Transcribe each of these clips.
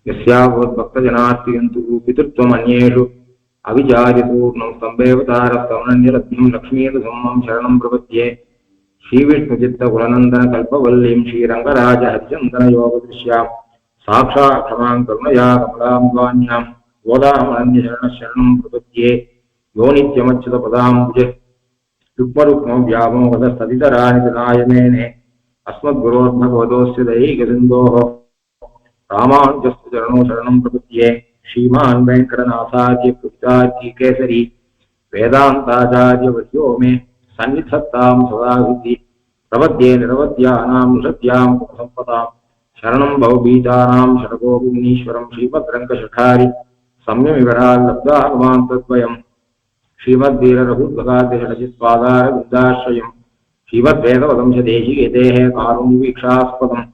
यस्यावद्भक्तजनास्तियन्तु पितृत्वमन्येषु अविचार्यपूर्णं स्तम्भेवतारस्तवनन्यरत्नं लक्ष्मीर्धम्मं शरणं प्रपद्ये श्रीविष्णुचित्तकुलनन्दनकल्पवल्लीं श्रीरङ्गराजहरिचन्दनयोगदृश्यां साक्षात् क्षमां करुणया कमलां गोदामनन्यशरणं प्रपद्ये यो नित्यमच्युतपदाम्बुजे युग्मरुक्मव्यामोहदस्तदितराणितनायमेने अस्मद्गुरोर्भगवतोऽस्य दैहिकसिन्धोः रामानुजस्य चरणो शरणं प्रपद्ये श्रीमान् वेङ्कटनाथार्य कवितार्किकेसरी वेदान्ताचार्यवर्यो मे सन्निधत्तां सदा हृदि प्रपद्ये निरवद्यानां निषद्यां सम्पदां शरणं भवबीजानां षडगोपमुनीश्वरं श्रीमद्रङ्गशठारि सम्यमिवराल्लब्धानुमान् तद्वयम् श्रीमद्वीररघुत्पदाद्यषडजित्पादारविन्दाश्रयम् श्रीमद्वेदवदंशदेशिकेतेः कारुण्यवीक्षास्पदम्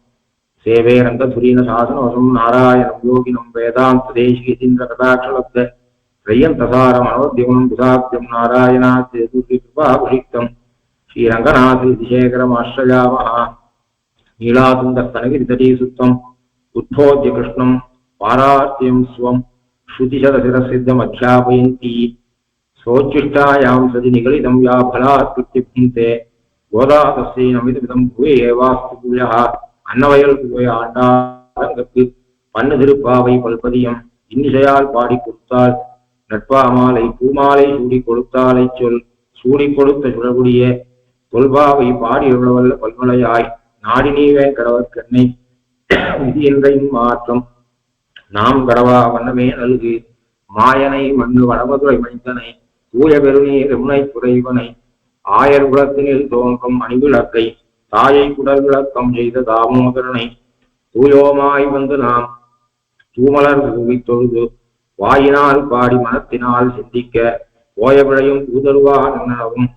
सेवे रङ्गधुरीनशासनवशं नारायणं योगिनं वेदान्तदेशिकेतीन्द्रकटाक्षलब्ध त्रय्यन्तसारमनवद्यमनं बुधाब्जं नारायणाद्यकृपाभिषिक्तम् श्रीरङ्गनाथशेखरमाश्रयामः नीलातुङ्गस्तनगिरितटीसुत्वम् उद्धोद्य कृष्णं पारार्त्यं स्वं श्रुतिशतशिरसिद्धमध्यापयन्ती सोच्चिष्टायां सदि निगलितं या फलात्कृत्यभिन्ते गोदातस्यै नमितमिदं भूये वास्तु भूयः अन्नवयल பூவை ஆண்டாரங்கற்கு பண்ணு திருப்பாவை பல்பதியம் இன்னிசையால் பாடி கொடுத்தாள் நட்பாமாலை பூமாலை சூடி கொடுத்தாலை சொல் சூடி கொடுத்த சுடகுடிய தொல்பாவை பாடியுள்ளவல்ல பல்மலையாய் நாடினீ வேங்கடவர் கண்ணை விதி என்றையும் மாற்றம் நாம் கடவா வண்ணமே நல்கு மாயனை மண்ணு வடமதுரை மைந்தனை தூய பெருநீர் எம்னை குறைவனை ஆயர் குலத்தினில் தோன்றும் அணிவிளக்கை தாயை குடல் விளக்கம் செய்த தாமோதரனை தூயோமாய் வந்து நாம் தூமலர் கூவி தொழுது வாயினால் பாடி மனத்தினால் சிந்திக்க போய விழையும் தூதருவான் என்னவும்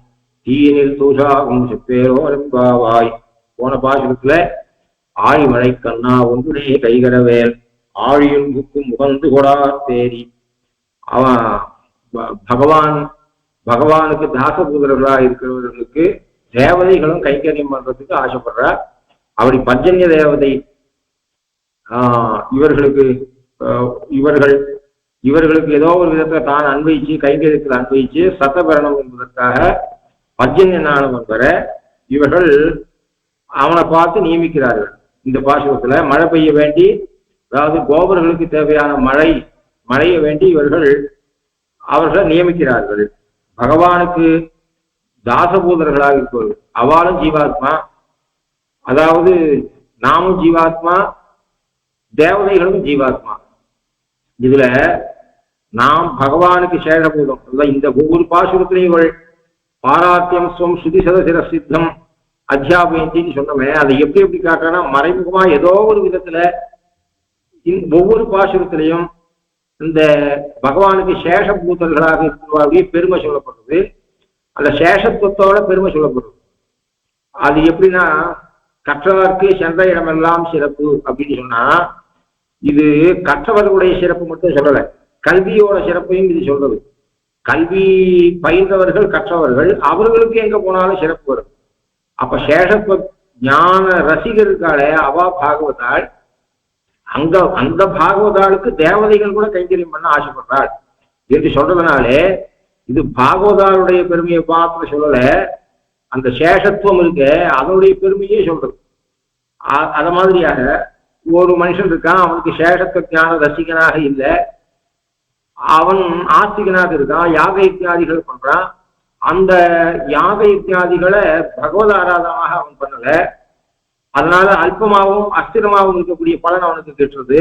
தீயினில் தூஷாகும் செப்பேரோரம்பாவாய். போன பாசுரத்துல ஆழிமழை கண்ணா ஒன்றுனே கைகரவேல் ஆழியும் புக்கும் முகந்து கொடா தேரி. அவன் பகவானுக்கு தாசபூதர்களா இருக்கிறவர்களுக்கு தேவதைகளும் கைங்கரியம் பண்றதுக்கு ஆசைப்படுறார். அப்படி பஞ்சன்ய தேவதை இவர்களுக்கு ஏதோ ஒரு விதத்துல தான் அன்வயிச்சு கைங்கரியத்தில் அன்வயிச்சு சத்தபரணம் என்பதற்காக பஞ்சன்யனானவன் வர இவர்கள் அவனை பார்த்து நியமிக்கிறார்கள். இந்த பாசுரத்துல மழை பெய்ய வேண்டி, அதாவது கோபர்களுக்கு தேவையான மழையை வேண்டி அவர்கள் நியமிக்கிறார்கள். பகவானுக்கு தாசபூதர்களாக இருப்பவர்கள் அவளும் ஜீவாத்மா, அதாவது நாமும் ஜீவாத்மா, தேவதைகளும் ஜீவாத்மா. இதுல நாம் பகவானுக்கு சேஷபூதம். இந்த ஒவ்வொரு பாசுரத்திலையும் பாராத்தியம் ஸ்வம் சுதிசத சிரசித்தம் அத்தியாபயத்தின்னு சொன்னோமே, அதை எப்படி காட்டுறா மறைமுகமா ஏதோ ஒரு விதத்துல ஒவ்வொரு பாசுரத்திலையும் இந்த பகவானுக்கு சேஷபூதர்களாக இருக்கிறவர்களுடைய பெருமை சொல்லப்படுறது, அந்த சேஷத்துவத்தோட பெருமை சொல்லப்படுறது. அது எப்படின்னா, கற்றவர்க்கு சென்ற இடமெல்லாம் சிறப்பு அப்படின்னு சொன்னா, இது கற்றவர்களுடைய சிறப்பு மட்டும் சொல்லல, கல்வியோட சிறப்பையும் இது சொல்றது. கல்வி பயின்றவர்கள் கற்றவர்கள் அவர்களுக்கு எங்க போனாலும் சிறப்பு வரும். அப்ப சேஷத்துவ ஞான ரசிகருக்கால அவா பாகவதாள், அந்த பாகவதாளுக்கு தேவதைகள் கூட கைங்கரியம் பண்ண ஆசைப்படுறாள் என்று சொல்றதுனாலே இது பாகவதாளுடைய பெருமையை பார்த்து சொல்லல, அந்த சேஷத்துவம் இருக்க அதனுடைய பெருமையே சொல்றது. அத மாதிரியாக ஒரு மனுஷன் இருக்கான், அவனுக்கு சேஷத்துவ ஞான ரசிகனாக இல்லை, அவன் ஆஸ்திகனாக இருக்கான், யாக இத்தியாதிகள் பண்றான். அந்த யாக இத்தியாதிகளை பகவத் ஆராதனமாக அவன் பண்ணல, அதனால அல்பமாகவும் அஸ்திரமாகவும் இருக்கக்கூடிய பலன் அவனுக்கு கிட்டுறது.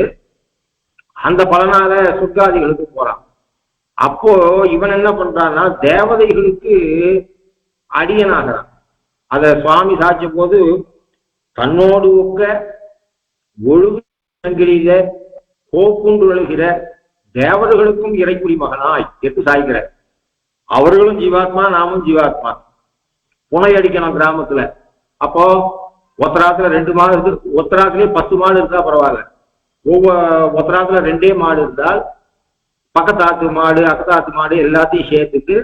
அந்த பலனால சொர்க்காதிகளுக்கு போறான். அப்போ இவன் என்ன பண்றான்னா, தேவதைகளுக்கு அடியனாகிறான். அத சுவாமி சாட்சிய போது தன்னோடு ஒக்க ஒழுங்கில கோப்புண்டு எழுகிற தேவர்களுக்கும் இறைக்குடி மகனாய் என்று சாய்கிற. அவர்களும் ஜீவாத்மா, நாமும் ஜீவாத்மா. புனை அடிக்கணும் கிராமத்துல. அப்போ ஒத்தராத்துல 2 மாடு இருக்கு, ஒத்தராத்திலே 10 மாடு இருந்தா பரவாயில்ல. ஒத்தராத்துல 2 மாடு இருந்தால் பக்கத்தாத்து மாடு அக்கத்தாத்து மாடு எல்லாத்தையும் சேர்த்துட்டு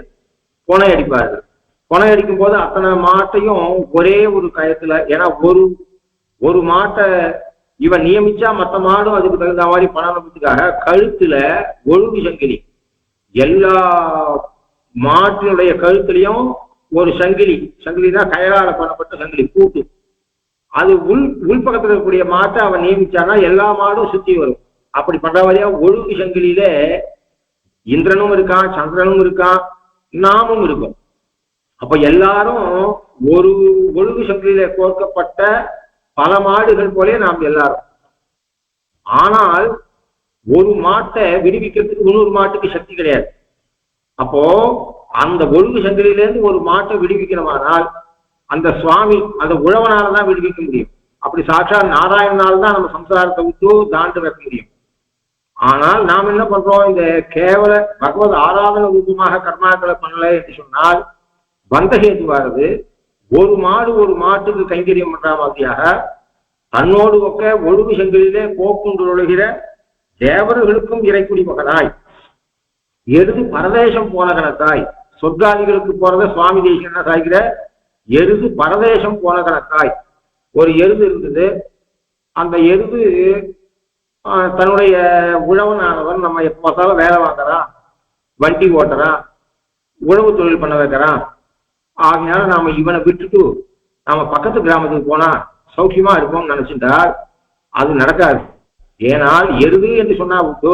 புனை அடிப்பார்கள். புனை அடிக்கும் போது அத்தனை மாட்டையும் ஒரே ஒரு கயத்துல, ஏன்னா ஒரு மாட்டை இவன் நியமிச்சா மற்ற மாடும் அதுக்கு தகுந்த மாதிரி பண்ணணுன்றதுக்காக கழுத்துல ஒழுங்கு சங்கிலி, எல்லா மாட்டினுடைய கழுத்துலயும் ஒரு சங்கிலி தான் கயரால பண்ணப்பட்ட சங்கிலி கூட்டு. அது உள்பக்கத்தில் இருக்கக்கூடிய மாட்டை அவன் நியமிச்சானா எல்லா மாடும் சுத்தி வரும். அப்படி பண்ற வழியா ஒழுங்கு சங்கிலியில இந்திரனும் இருக்கான், சந்திரனும் இருக்கான், நாமும் இருக்கும். அப்ப எல்லாரும் ஒரு ஒழுங்கு சங்கிலியில கோர்க்கப்பட்ட பல மாடுகள் போலே நாம் எல்லாரும். ஆனால் ஒரு மாட்டை விடுவிக்கிறதுக்கு இன்னொரு மாட்டுக்கு சக்தி கிடையாது. அப்போ அந்த ஒழுங்கு சங்கிலியிலேருந்து ஒரு மாட்டை விடுவிக்கணுமானால் அந்த சுவாமி அந்த உழவனால்தான் விடுவிக்க முடியும். அப்படி சாட்சா நாராயணனால் தான் நம்ம சம்சாரத்தை விட்டு தாண்டு வைக்க முடியும். ஆனால் நாம் என்ன பண்றோம், இந்த கேவல பகவத் ஆராதன ரூபமாக கர்மாக்களை பண்ணல என்று சொன்னால் பந்தஹேதுவானது ஒரு மாடு ஒரு மாட்டுக்கு கைங்கரியம் பண்ற மாதிரியாக தன்னோடு ஒக்க ஒழுங்கு சங்கிலிலே போக்குண்டு ஒழுகிற தேவர்களுக்கும் இறைக்குடி மகனாய் எருது பரதேசம் போன கணக்காய், சொர்க்காதிகளுக்கு போறத சுவாமி தேசிகன் என்ன சாய்கிற, எருது பரதேசம் போன கணக்காய். ஒரு எருது இருந்தது. அந்த எருது தன்னுடைய உழவனானவன் நம்ம எப்ப பார்த்தாலும் வேலை வாங்குறான், வண்டி ஓட்டுறான், உழவு தொழில் பண்ண வைக்கிறான். ஆகையால நாம இவனை விட்டுட்டு நாம பக்கத்து கிராமத்துக்கு போனா சௌக்கியமா இருப்போம்னு நினைச்சிட்டால் அது நடக்காது. ஏனால் எருது என்று சொன்னா விட்டு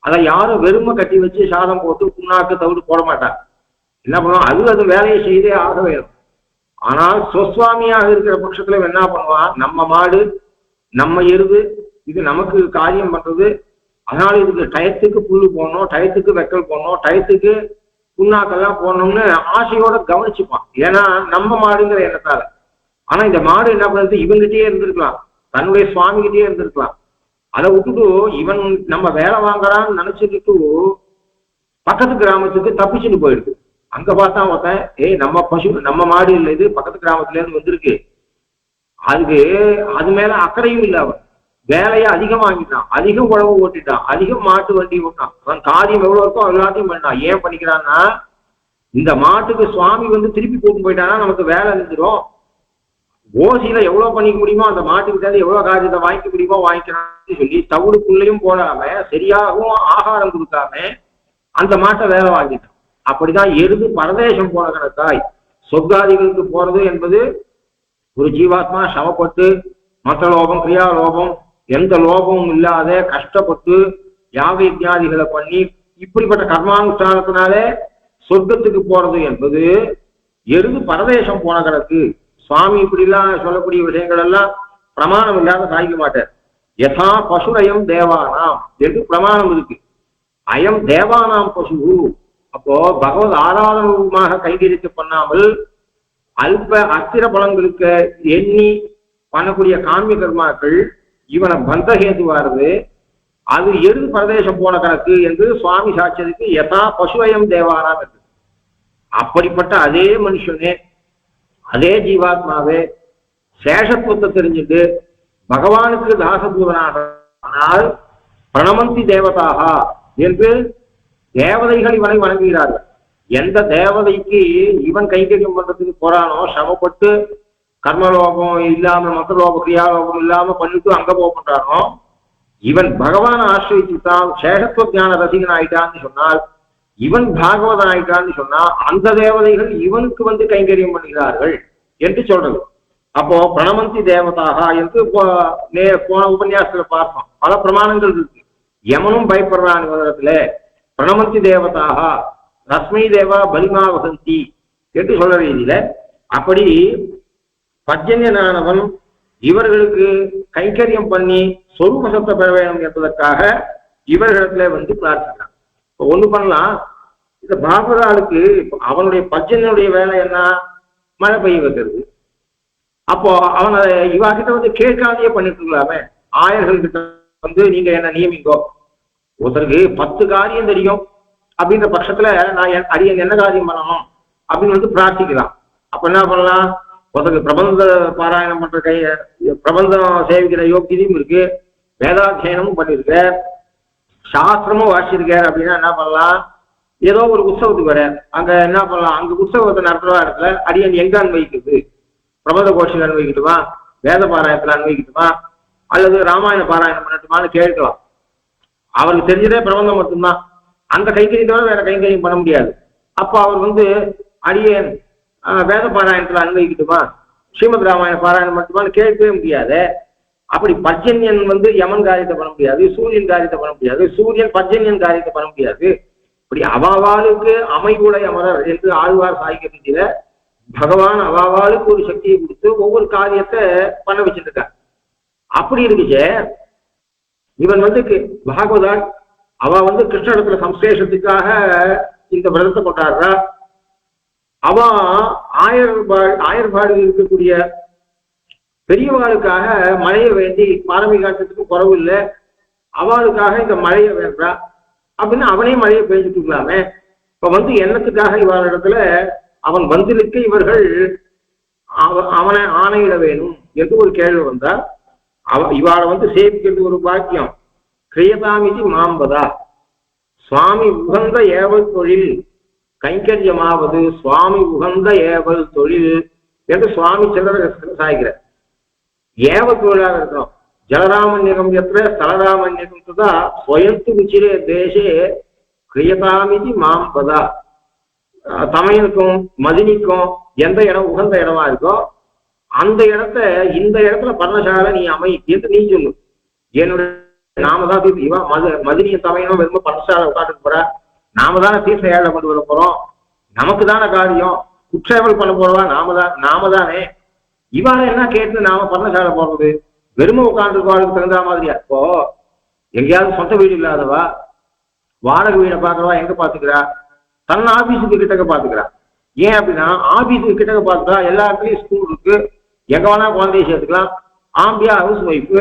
அதை யாரும் வெறுமை கட்டி வச்சு சாதம் போட்டு புண்ணாக்கு தவிடு போட மாட்டாங்க. என்ன பண்ணுவோம், அது வேலையை செய்தே ஆக வேணும். ஆனால் சொஸ்வாமியாக இருக்கிற பட்சத்துல என்ன பண்ணுவான், நம்ம மாடு நம்ம எருது இது நமக்கு காரியம் பண்றது, அதனால இதுக்கு டயத்துக்கு புல்லு போடணும், டயத்துக்கு வெக்கல் போடணும், டயத்துக்கு புண்ணாக்கெல்லாம் போடணும்னு ஆசையோட கவனிச்சுப்பான். ஏன்னா நம்ம மாடுங்கிற எண்ணத்தால. ஆனா இந்த மாடு என்ன பண்ணுறது, இவங்கிட்டயே இருந்திருக்கலாம், தன்னுடைய சுவாமி கிட்டே இருந்திருக்கலாம். அதை விட்டுட்டு இவன் நம்ம வேலை வாங்குறான்னு நினைச்சுட்டு பக்கத்து கிராமத்துக்கு தப்பிச்சுட்டு போயிடுது. அங்க பார்த்தா ஒருத்தன், நம்ம பசு நம்ம மாடு இல்லை, இது பக்கத்து கிராமத்துல இருந்து வந்திருக்கு, அதுக்கு அது மேல அக்கறையும் இல்லை. அவன் வேலையை அதிகம் வாங்கிட்டான், அதிகம் உழவு ஓட்டிட்டான், அதிகம் மாட்டு வண்டி ஓட்டான். அவன் காரியம் எவ்வளவு இருக்கோ எல்லாத்தையும் பண்ணான். ஏன் பண்ணிக்கிறான்னா, இந்த மாட்டுக்கு சுவாமி திருப்பி கூட்டு போயிட்டானா நமக்கு வேலை இருந்துடும். ஓசியில எவ்வளவு பண்ணிக்க முடியுமோ அந்த மாட்டுக்கிட்ட எவ்வளவு காரியத்தை வாங்கிக்க முடியுமோ வாங்கிக்கலாம்னு சொல்லி தவிடுக்குள்ளேயும் போடாம சரியாகவும் ஆகாரம் கொடுக்காம அந்த மாட்டை வேலை வாங்கிட்டான். அப்படிதான் எருது பரதேசம் போன கணக்காய் சொர்க்காதிகளுக்கு போறது என்பது ஒரு ஜீவாத்மா சமப்பட்டு மற்ற லோபம் கிரியா லோபம் எந்த லோபமும் இல்லாத கஷ்டப்பட்டு யாக யஜ்ஞாதிகளை பண்ணி இப்படிப்பட்ட கர்மானுஷ்டானத்தினாலே சொர்க்கத்துக்கு போறது என்பது எருது பரதேசம் போன கணக்கு. சுவாமி இப்படிலாம் சொல்லக்கூடிய விஷயங்கள் எல்லாம் பிரமாணம் இல்லாத சாய்க்க மாட்டார். யதா பசுரயம் தேவானாம் என்று பிரமாணம் இருக்கு. அயம் தேவானாம் பசு. அப்போ பகவத் ஆராதனமாக கைகரித்து பண்ணாமல் அல்ப அஸ்திர பலங்களுக்கு எண்ணி பண்ணக்கூடிய காமிய கர்மாக்கள் இவனை பந்தஹேதுவாருது. அது எருது பிரதேசம் போன கணக்கு என்று சுவாமி சாட்சியத்துக்கு யதா பசுவயம் தேவானாம் என்று. அப்படிப்பட்ட அதே மனுஷனே அதே ஜீவாத்மாவே சேஷத்துவத்தை தெரிஞ்சுட்டு பகவானுக்கு தாசபூதனாக ஆனால் பிரணமந்தி தேவதாக என்று தேவதைகள் இவனை வணங்குகிறார்கள். எந்த தேவதைக்கு இவன் கைகரியம் பண்றதுக்கு போறானோ, சிரமப்பட்டு கர்மலோகம் இல்லாம மற்ற லோகம் கிரியாலோகம் இல்லாம பண்ணிட்டு அங்க போக பண்றானோ, இவன் பகவான ஆசிரியிச்சுட்டான், சேஷத்துவ ஞான ரசிகன் ஆயிட்டான்னு சொன்னால், இவன் பாகவதன் ஆயிட்டான்னு சொன்னா அந்த தேவதைகள் இவனுக்கு கைங்கரியம் பண்ணுகிறார்கள் என்று சொல்றது. அப்போ பிரணமந்தி தேவதாக என்று போன உபன்யாசத்துல பார்ப்போம். பல பிரமாணங்கள் இருக்கு. யமனும் பயப்படுறான் விதத்துல பிரணமந்தி தேவதாக ரஸ்மை தேவா பலிமா வசந்தி என்று சொல்ற ரீதியில அப்படி பர்ஜன்யனானவன் இவர்களுக்கு கைங்கரியம் பண்ணி சொரூபசத்தை பெற வேண்டும் என்பதற்காக இவர்களிடத்துல பிரார்த்திக்கிறான். இப்போ ஒண்ணு பண்ணலாம், இந்த பாபராளுக்கு அவனுடைய பர்ஜன்யனுடைய வேலை என்ன, மழை பெய்ய வைக்கிறது. அப்போ அவனை இவாகிட்ட கேட்காதையே பண்ணிட்டு இருக்கலாமே. ஆயர்கள் கிட்ட நீங்க என்ன நியமிங்கோ, ஒருத்தருக்கு 10 காரியம் தெரியும் அப்படின்ற பட்சத்துல நான் அடியன் என்ன காரியம் பண்ணணும் அப்படின்னு பிரார்த்திக்கலாம். அப்ப என்ன பண்ணலாம், ஒருத்தருக்கு பிரபந்த பாராயணம் பண்ற பிரபந்தம் சேவிக்கிற யோக்கியதையும் இருக்கு, வேதாத்தியனமும் பண்ணிருக்க, சாஸ்திரமும் வாசிச்சிருக்காரு அப்படின்னா என்ன பண்ணலாம், ஏதோ ஒரு உற்சவத்துக்கு வர அங்க என்ன பண்ணலாம், அங்க உற்சவத்தை நடத்துற இடத்துல அடியன் எங்க அன்வைக்கிறது, பிரபந்த கோஷில அன்வைக்கட்டுமா, வேத பாராயணத்துல அன்வைக்கட்டுமா, அல்லது ராமாயண பாராயணம் பண்ணட்டுமான்னு கேட்கலாம். அவருக்கு தெரிஞ்சதே பிரபந்தம் மட்டும்தான். அந்த கைங்கரியம் தவிர வேற கைங்கரியம் பண்ண முடியாது. அப்போ அவர் அடியேன் வேத பாராயணத்துல அனுபவிக்கட்டுமா, ஸ்ரீமத் ராமாயண பாராயணம் மட்டுமான்னு கேட்கவே முடியாது. அப்படி பர்ஜன்யன் யமன் காரியத்தை பண்ண முடியாது, சூரியன் காரியத்தை பண்ண முடியாது, சூரியன் பர்ஜன்யன் காரியத்தை பண்ண முடியாது. இப்படி அவாவாளுக்கு அமைவுடை அமரர் என்று ஆழ்வார் சாய்க்கிறதுல பகவான் அவாவாளுக்கு ஒரு சக்தியை கொடுத்து ஒவ்வொரு காரியத்தை பண்ண வச்சுட்டு இருக்கார். அப்படி இருக்குச்சே இவன் பாகவதா அவ கிருஷ்ணத்துல சம்சேஷத்துக்காக இந்த விரதத்தை கொண்டாடுறா. அவ ஆயர்பாடு இருக்கக்கூடிய பெரியவாளுக்காக மழையை வேண்டி பாரம்பரிய காட்டத்துக்கு குறவு இல்லை, அவளுக்காக இந்த மழையை வேண்டா அப்படின்னு அவனே மழையை பெய்ஞ்சிட்டு இருக்கலாமே. இப்ப என்னத்துக்காக இவளிடத்துல அவன் வந்திருக்க இவர்கள் அவனை ஆணையிட வேணும் என்று ஒரு கேள்வி வந்தா, இவாளை சேவிக்கிறது ஒரு பாக்கியம். கிரியதாமிதி மாம்பதா, சுவாமி உகந்த ஏவல் தொழில் கைங்கரியமாவது சுவாமி உகந்த ஏவல் தொழில் என்று சுவாமி சிலர் சாய்கிறார். ஏவல் தொழிலாக இருக்கணும். ஜலராமன்யகம் எத்த ஸ்தலராமன்யகம் ததா ஸ்வயத்து ருச்சிரே தேசே கிரியதாமிதி மாம்பதா. தமையனுக்கும் மதினிக்கும் எந்த இடம் உகந்த இடமா இருக்கோ அந்த இந்த இடத்துல பர்ணசாலை நீ அமை என்று நீ சொல்லு. என்னுடைய நாம தான் இவா மதினிய தமையனும் வெறும் பர்ணசாலை உட்காந்துட்டு போற, நாம தானே தீர்த்த ஏழை கொண்டு வர போறோம், நமக்கு தானே காரியம், குற்றேவல் பண்ண போறவா நாம தானே. இவாள என்ன கேட்டு நாம பர்ணசாலை போறது, வெறுமை உட்காந்துருக்கவாளுக்கு தகுந்த மாதிரியா? இப்போ எங்கேயாவது சொந்த வீடு இல்லாதவா வாடகை வீடை பாக்குறவா எங்க பாத்துக்கிறா? தன் ஆபீஸுக்கு கிட்டக்க பாத்துக்கிறா. ஏன் அப்படின்னா ஆபீஸுக்கு கிட்டக்க பாத்துட்டா எல்லா இடத்துலயும் ஸ்கூல் இருக்கு, எங்க வேணா குழந்தைய சேர்த்துக்கலாம். ஆம்பியா ஹவுஸ் ஒய்ஃபு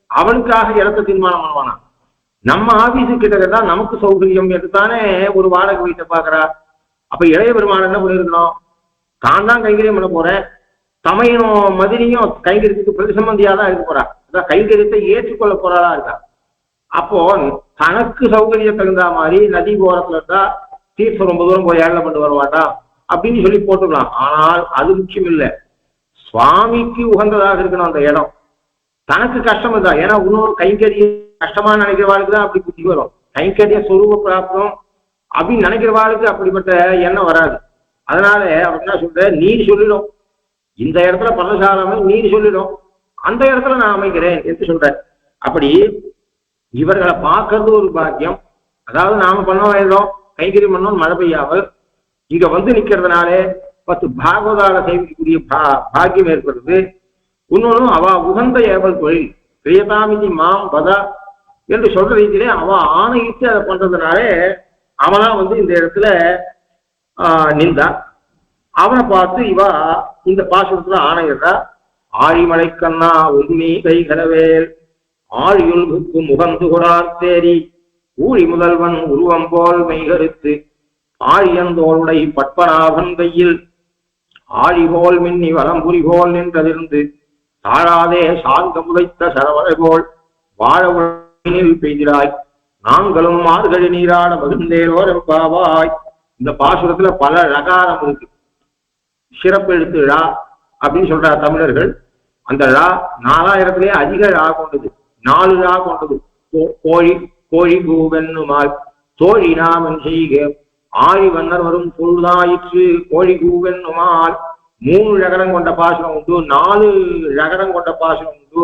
அவனுக்காக இடத்த தீர்மானம் பண்ணுவானா? நம்ம ஆபீஸுக்கு கிட்டக்கதான் நமக்கு சௌகரியம் என்று தானே ஒரு வாடகை வீட்டை பாக்குறா. அப்ப இளைய பெருமாள் என்ன பண்ணிருக்கணும்? தான் தான் கைங்கரியம் பண்ண போறேன், தமையனும் மதினியும் கைங்கரியத்துக்கு பிரதிசம்பந்தியா தான் இருக்க போறா, அதான் கைங்கரியத்தை ஏற்றுக்கொள்ள போறாளா இருக்கா. அப்போ தனக்கு சௌகரியம் தகுந்த மாதிரி நதி ஓரத்துல இருந்தா தீர்த்தம் ரொம்ப தூரம் போய் ஏழை பண்ணி வரமாட்டா அப்படின்னு சொல்லி போட்டுக்கலாம். ஆனால் அது முக்கியம் இல்லை, சுவாமிக்கு உகந்ததாக இருக்கணும் அந்த இடம். தனக்கு கஷ்டம் தான், ஏன்னா இன்னொரு கைங்கரிய கஷ்டமா நினைக்கிறவாளுக்கு தான் அப்படி புத்தி வரும். கைங்கரிய சொரூப பிராப்தம் அப்படின்னு நினைக்கிறவாளுக்கு அப்படிப்பட்ட எண்ணம் வராது. அதனால அவர் என்ன சொல்ற, நீர் சொல்லிடும் இந்த இடத்துல பர்ணசாலை நீர் சொல்லிடும், அந்த இடத்துல நான் அமைக்கிறேன் என்று சொல்ற. அப்படி இவர்களை பார்க்கறது ஒரு பாக்கியம். அதாவது நாம பண்ண வேணும் கைங்கரியம் பண்ணோம் மழை பெய்யாமல் இங்க நிக்கிறதுனாலே 10 பாகவதால சேவிக்கக்கூடிய பாக்கியம் ஏற்படுது. இன்னொன்னு அவ உகந்த ஏவல் தொழில் கிரியதாமிதி மாம் பதா என்று சொல்ற ரீதியிலே அவ ஆணையிட்டு அதை பண்றதுனாலே அவனா இந்த இடத்துல நின்றா. அவனை பார்த்து இவா இந்த பாசுரத்துல ஆணையிடுறா. ஆழிமலை கண்ணா உண்மை கை கனவேல் ஆழியுள்குக்கு முகந்து கொடார் தேரி ஊழி முதல்வன் உருவம் போல் மெய்கருத்து ஆழியந்தோளுடை பட்பனாபன் கையில் ஆழிபோல் மின்னி வலம்புரி போல் நின்றதிருந்து தாழாதே சாந்த முளைத்த சரவரை போல் வாழவில் பெய்திராய் நாங்களும் மார்கழி நீராட மகிழ்ந்தேரோர் எம்பாவாய். இந்த பாசுரத்துல பல ரகாரம் இருக்கு. சிறப்பு எழுத்து ழா அப்படின்னு சொல்ற தமிழர்கள். அந்த ழா 4000 அதிக ழா கொண்டது, 4 ழா கொண்டது. கோழி கோழி கூவென்னுமால் தோழி நாமன் செய்க ஆழி வண்ணர் வரும் பொழுதாயிற்று கோழி கூவென்னுமால் 3 ரகரம் கொண்ட பாசுரம் உண்டு, 4 ரகரம் கொண்ட பாசுரம் உண்டு.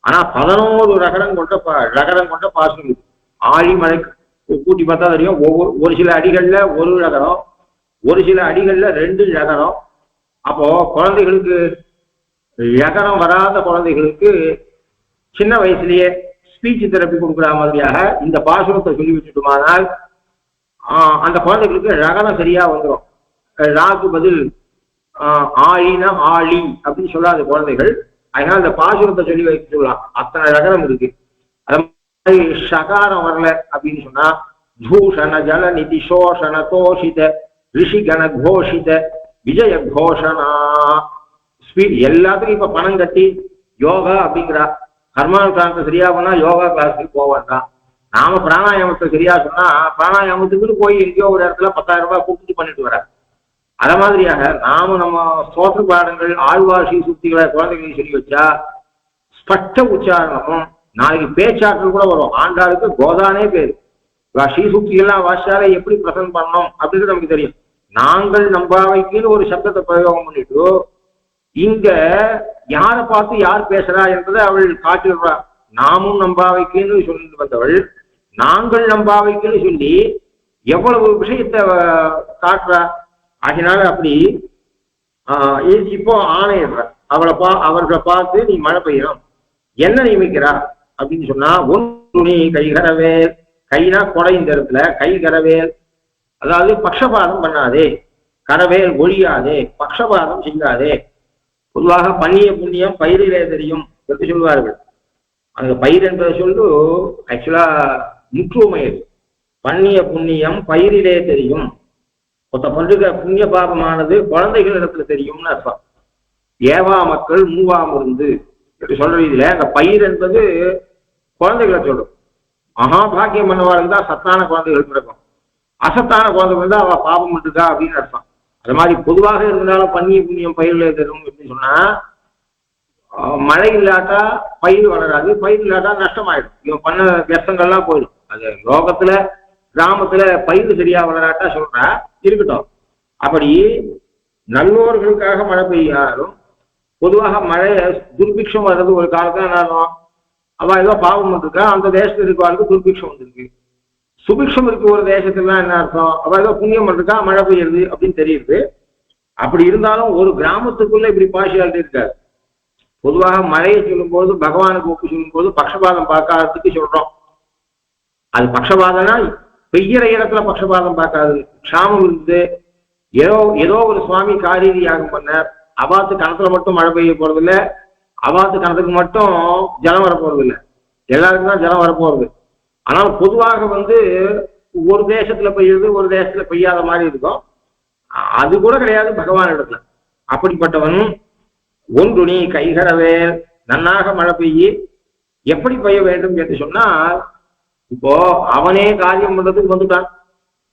ஆனா 11 ரகரம் கொண்ட பாசுரம் இருக்கு. ஆழிமலை கூட்டி பார்த்தா தெரியும். ஒரு சில அடிகள்ல 1 ரகரம், ஒரு சில அடிகள்ல 2 ரகரம். அப்போ குழந்தைகளுக்கு ரகரம் வராத குழந்தைகளுக்கு சின்ன வயசுலயே ஸ்பீச் தெரப்பி கொடுக்குற மாதிரியாக இந்த பாசுரத்தை சொல்லி வச்சுட்டோமானால் அந்த குழந்தைகளுக்கு ரகரம் சரியா வந்துடும். ராக்கு பதில் ஆழினா ஆழி அப்படின்னு சொல்லாத குழந்தைகள். அதனால இந்த பாசுரத்தை சொல்லி வைக்க சொல்லலாம். அத்தனை ரகரம் இருக்கு. அது மாதிரி ஷகாரம் வரல அப்படின்னு சொன்னா பூஷண ஜல நிதி சோஷண தோஷித ரிஷிகண கோஷித விஜய கோஷனா ஸ்பீட் எல்லாத்துக்கும் இப்ப பணம் கட்டி யோகா அப்படிங்கிறா. கர்மானுஷ்டானத்தை சரியா பண்ணா யோகா கிளாஸுக்கு போவான்தான். நாம பிராணாயாமத்தை சரியா சொன்னா பிராணாயாமத்துக்கு போய் எங்கேயோ ஒரு இடத்துல 10,000 ரூபாய் கூப்பிட்டு பண்ணிட்டு வர. அத மாதிரியாக நாம நம்ம ஸ்தோத்திர பாடங்கள் ஆழ்வாசி சுத்திகளை குழந்தைகளை சொல்லி வச்சா ஸ்பஷ்ட உச்சாரணமும், நாளைக்கு பேச்சாற்றல் கூட வரும். ஆண்டாளுக்கு கோதானே பேரு. ஸ்ரீசுக்தி எல்லாம் வாசிச்சாலே எப்படி பிரசன்ட் பண்ணணும் அப்படின்றது நமக்கு தெரியும். நாங்கள் நம்பாவைக்குன்னு ஒரு சப்தத்தை பிரயோகம் பண்ணிட்டு இங்க யாரை பார்த்து யார் பேசுறா என்பதை அவள் காட்டிடுறா. நாமும் நம்பாவைக்குன்னு சொல்லிட்டு வந்தவள் நாங்கள் நம்பாவைக்குன்னு சொல்லி எவ்வளவு விஷயத்தை காட்டுறா. அதனால அப்படி இப்போ ஆணையிடுற அவர்களை பார்த்து நீ மழை பெய்யணும், என்ன நியமிக்கிறா அப்படின்னு சொன்னா, ஒன்று நீ கைகரவேல், கைனா கொடை, இந்த இடத்துல கை கரவேல், அதாவது பக்ஷபாதம் பண்ணாதே, கரவேல் ஒழியாதே, பக்ஷபாதம் செய்யாதே. பொதுவாக பண்ணிய புண்ணியம் பயிரிலே தெரியும் என்று சொல்வார்கள். அந்த பயிர் என்பதை சொல்லு ஆக்சுவலா முற்றுமையது. பண்ணிய புண்ணியம் பயிரிலே தெரியும். ஒருத்த பண்ற புண்ணிய பாபமானது குழந்தைகள் இடத்துல தெரியும்னு அர்த்தம். ஏவா மக்கள் மூவாம் இருந்து என்று சொல்ற இதுல அந்த பயிர் என்பது குழந்தைகளை சொல்லும். மகாபாகியம் பண்ணவாளுக்கு தான் சத்தான குழந்தைகள் பிறக்கும். அசத்தான குழந்தைகள் தான் அவ பாபம் இருக்கா அப்படின்னு அர்த்தம். அது மாதிரி பொதுவாக இருந்தாலும் பண்ணிய புண்ணியம் பயிரிலே தெரியும் அப்படின்னு சொன்னா, மழை இல்லாட்டா பயிர் வளராது, பயிர் இல்லாட்டா நஷ்டமாயிடும். இவன் பண்ண வியசங்கள்லாம் போயிடும். அது லோகத்துல கிராமத்துல பயிர் சரியா வளராட்டா சொல்றா, இருக்கட்டும். அப்படி நல்லோர்களுக்காக மழை பெய்யாலும் பொதுவாக மழை துர்பிக்ஷம் வர்றது ஒரு காலத்துல என்ன, அவ ஏதோ பாவம் இருக்கா, அந்த தேசத்துல இருக்கவாளுக்கு துர்பிக்ஷம் வந்திருக்கு. சுபிக்ஷம் இருக்கு ஒரு தேசத்துலாம் என்ன அர்த்தம், அவ ஏதோ புண்ணியம் இருக்கா மழை பெய்யுது அப்படின்னு தெரியுது. அப்படி இருந்தாலும் ஒரு கிராமத்துக்குள்ள இப்படி பார்ஷியாலிட்டி இருக்காது. பொதுவாக மழையை சொல்லும் போது பகவானுக்கு ஒப்பு சொல்லும் போது பக்ஷபாதம் பார்க்காததுக்கு சொல்றோம். அது பக்ஷபாதம்னா பெய்யற இடத்துல பக்ஷபாதம் பார்க்காது. க்ஷாமம் இருக்குது, ஏதோ ஒரு சுவாமி காரீதி யாகம் பண்ணார், அவாத்து கணத்துல மட்டும் மழை பெய்ய போறது இல்லை, அவாத்து கணத்துக்கு மட்டும் ஜலம் வரப்போறது இல்லை, எல்லாருக்கும் தான் ஜலம் வரப்போறது. ஆனால் பொதுவாக ஒரு தேசத்துல பெய்யுறது ஒரு தேசத்துல பெய்யாத மாதிரி இருக்கும். அது கூட கிடையாது பகவான் இடத்துல. அப்படிப்பட்டவன் ஒன்று நீ கைகரவேல், நன்னாக மழை பெய்யி. எப்படி பெய்ய வேண்டும் என்று சொன்னால், இப்போ அவனே காரியம் பண்றதுக்கு வந்துட்டான்.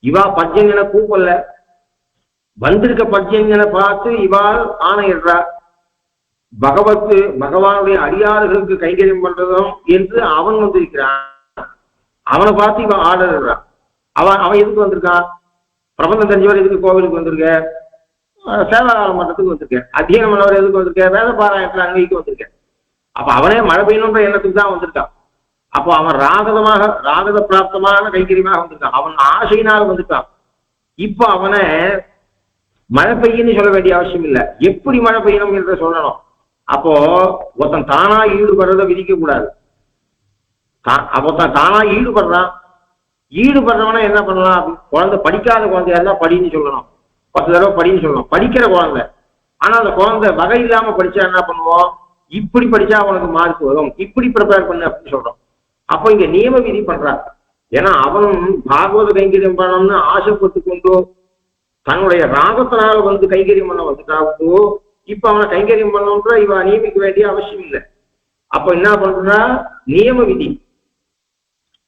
இவா பர்ஜன்யனை கூப்பல்ல, வந்திருக்க பர்ஜன்யனை பார்த்து இவாள் ஆணையிடுறா. பகவானுடைய அடியாறுகளுக்கு கைகரியம் பண்றதும் என்று அவன் வந்திருக்கிறான். அவனை பார்த்து இவன் ஆர்டர். அவன் எதுக்கு வந்திருக்கான்? பிரபந்தம் தெரிஞ்சவர் எதுக்கு கோவிலுக்கு வந்திருக்க? சேவாகாலம் பண்றதுக்கு வந்திருக்கேன். அத்தியனம் பண்ணவர் எதுக்கு வந்திருக்கேன்? வேத பாராயணத்துல அன்வைக்கு வந்திருக்கேன். அப்ப அவனே மழை பெய்யணுன்ற எண்ணத்துக்கு தான் வந்திருக்கான். அப்போ அவன் ராகத பிராப்தமான கைகரியமாக வந்திருக்கான். அவன் ஆசையினால் வந்திருக்கான். இப்ப அவனை மழை பெய்யன்னு சொல்ல வேண்டிய அவசியம் இல்லை, எப்படி மழை பெய்யணும் என்று சொல்லணும். அப்போ ஒருத்தன் தானா ஈடுபடுறத விதிக்க கூடாது. ஒருத்தன் தானா ஈடுபடுறவனா என்ன பண்ணலாம்? குழந்தை படிக்காத குழந்தையா இருந்தா படின்னு சொல்லணும், 10 தடவை படின்னு சொல்லணும். படிக்கிற குழந்தை, ஆனா அந்த குழந்தை வகை இல்லாம படிச்சா என்ன பண்ணுவோம்? இப்படி படிச்சா அவனுக்கு மார்க் வரும், இப்படி ப்ரிப்பேர் பண்ணு அப்படின்னு சொல்றோம். அப்போ இங்க நியம விதி பண்றான். ஏன்னா அவன் பாகவத கைங்கரியம் பண்ணணும்னு ஆசைப்பட்டு கொண்டோ தன்னுடைய ராகத்தினால் கைங்கரியம் பண்ண வந்துட்டாவோ, இப்ப அவனை கைங்கரியம் பண்ணணுன்ற இவ நியமிக்க வேண்டிய அவசியம் இல்லை. அப்ப என்ன பண்றா? நியம விதி.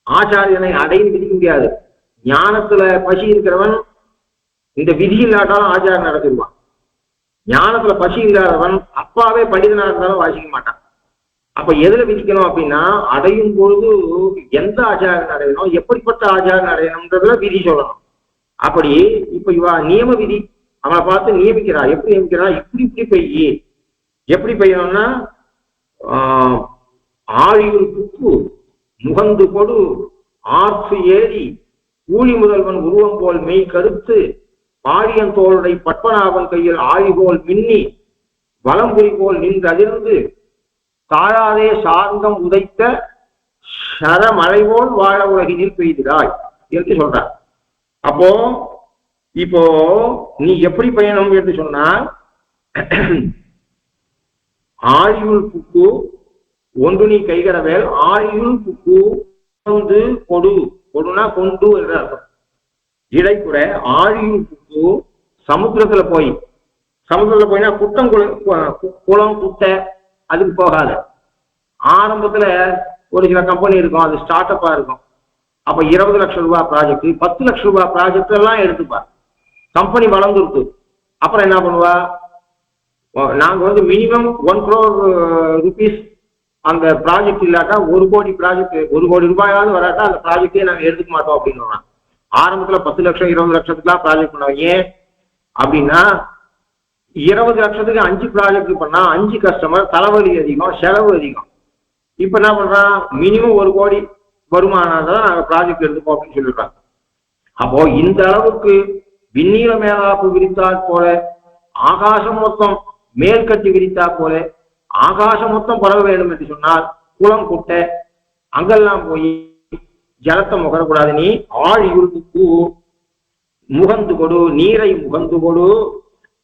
ஆச்சாரியனை அடைந்து விதிக்க முடியாது. ஞானத்துல பசி இருக்கிறவன் இந்த விதி இல்லாட்டாலும் ஆச்சாரம் நடத்திடுவான். ஞானத்துல பசி இல்லாதவன் அப்பாவே பண்டிதனா இருந்தாலும் வாசிக்க மாட்டான். அப்ப எதுல விதிக்கணும் அப்படின்னா, அடையும் பொழுது எந்த ஆச்சாரம் அடையணும், எப்படிப்பட்ட ஆச்சாரம் அடையணும்ன்றதுல விதி சொல்லணும். அப்படி இப்ப இவா நியம விதி அவனை பார்த்து நியமிக்கிறா. எப்படி நியமிக்கிறா? இப்படி பெய்யி. எப்படி பெய்யணும்னா, ஆழியுள் புக்கு முகந்து கொடு ஆற்று ஏறி ஊழி முதல்வன் உருவம் போல் மெய் கருத்து பாடியன் தோளுடை பட்பனாவன் கையில் ஆழி போல் மின்னி வலம்புரி போல் நின்று அதிர்ந்து தாழாதே சார்ந்தம் உதைத்த சரமழை போல் வாழ உலகினில் பெய்திராய் என்று சொல்றார். அப்போ இப்போ நீ எப்படி பயணம் என்று சொன்னால், ஆழியுள் புக்கு ஒன்று நீ கைகரவேல், ஆழியுள் புக்கு வந்து கொடுனா கொண்டு என்ற அர்த்தம். இடைக்குற ஆழியுள் புக்கு சமுத்திரத்துல போயினா குட்டம் குளம் குட்டை அதுக்கு போகாது. ஆரம்பத்துல ஒரு சில கம்பெனி இருக்கும், அது ஸ்டார்ட் அப்பா இருக்கும். அப்ப 20 லட்சம் ரூபாய் ப்ராஜெக்ட், 10 லட்சம் ரூபாய் ப்ராஜெக்ட் எல்லாம் எடுத்துப்பா. கம்பெனி வளர்ந்துருக்கு. அப்புறம் என்ன பண்ணுவா? நாங்க மினிமம் 1 crore rupees அந்த ப்ராஜெக்ட் இல்லாட்டா 1 கோடி ப்ராஜெக்ட் 1 கோடி ரூபாயாவது வராட்டா அந்த ப்ராஜெக்டே நாங்க எடுத்துக்க மாட்டோம் அப்படின்னு. ஆரம்பத்துல 10 லட்சம் 20 லட்சத்துக்குலாம் ப்ராஜெக்ட் பண்ணுவோம். ஏன் அப்படின்னா 20 லட்சத்துக்கு 5 ப்ராஜெக்ட் பண்ணா 5 கஸ்டமர், தலைவலி அதிகம், செலவு அதிகம். இப்ப என்ன பண்றான், மினிமம் 1 கோடி வருமானம் தான் நாங்க ப்ராஜெக்ட் எடுத்துப்போம் அப்படின்னு சொல்லிடுறாங்க. அப்போ இந்த அளவுக்கு விண்ணீல மேலாப்பு விரித்தால் போல, ஆகாசம் மொத்தம் மேல் கட்டி விரித்தா போல, ஆகாசம் மொத்தம் பரவ வேண்டும் என்று சொன்னால் குளம் குட்டை அங்கெல்லாம் போய் ஜலத்தை முகரக்கூடாது. நீ ஆழ் இருக்கு முகந்து கொடு, நீரை முகந்து கொடு,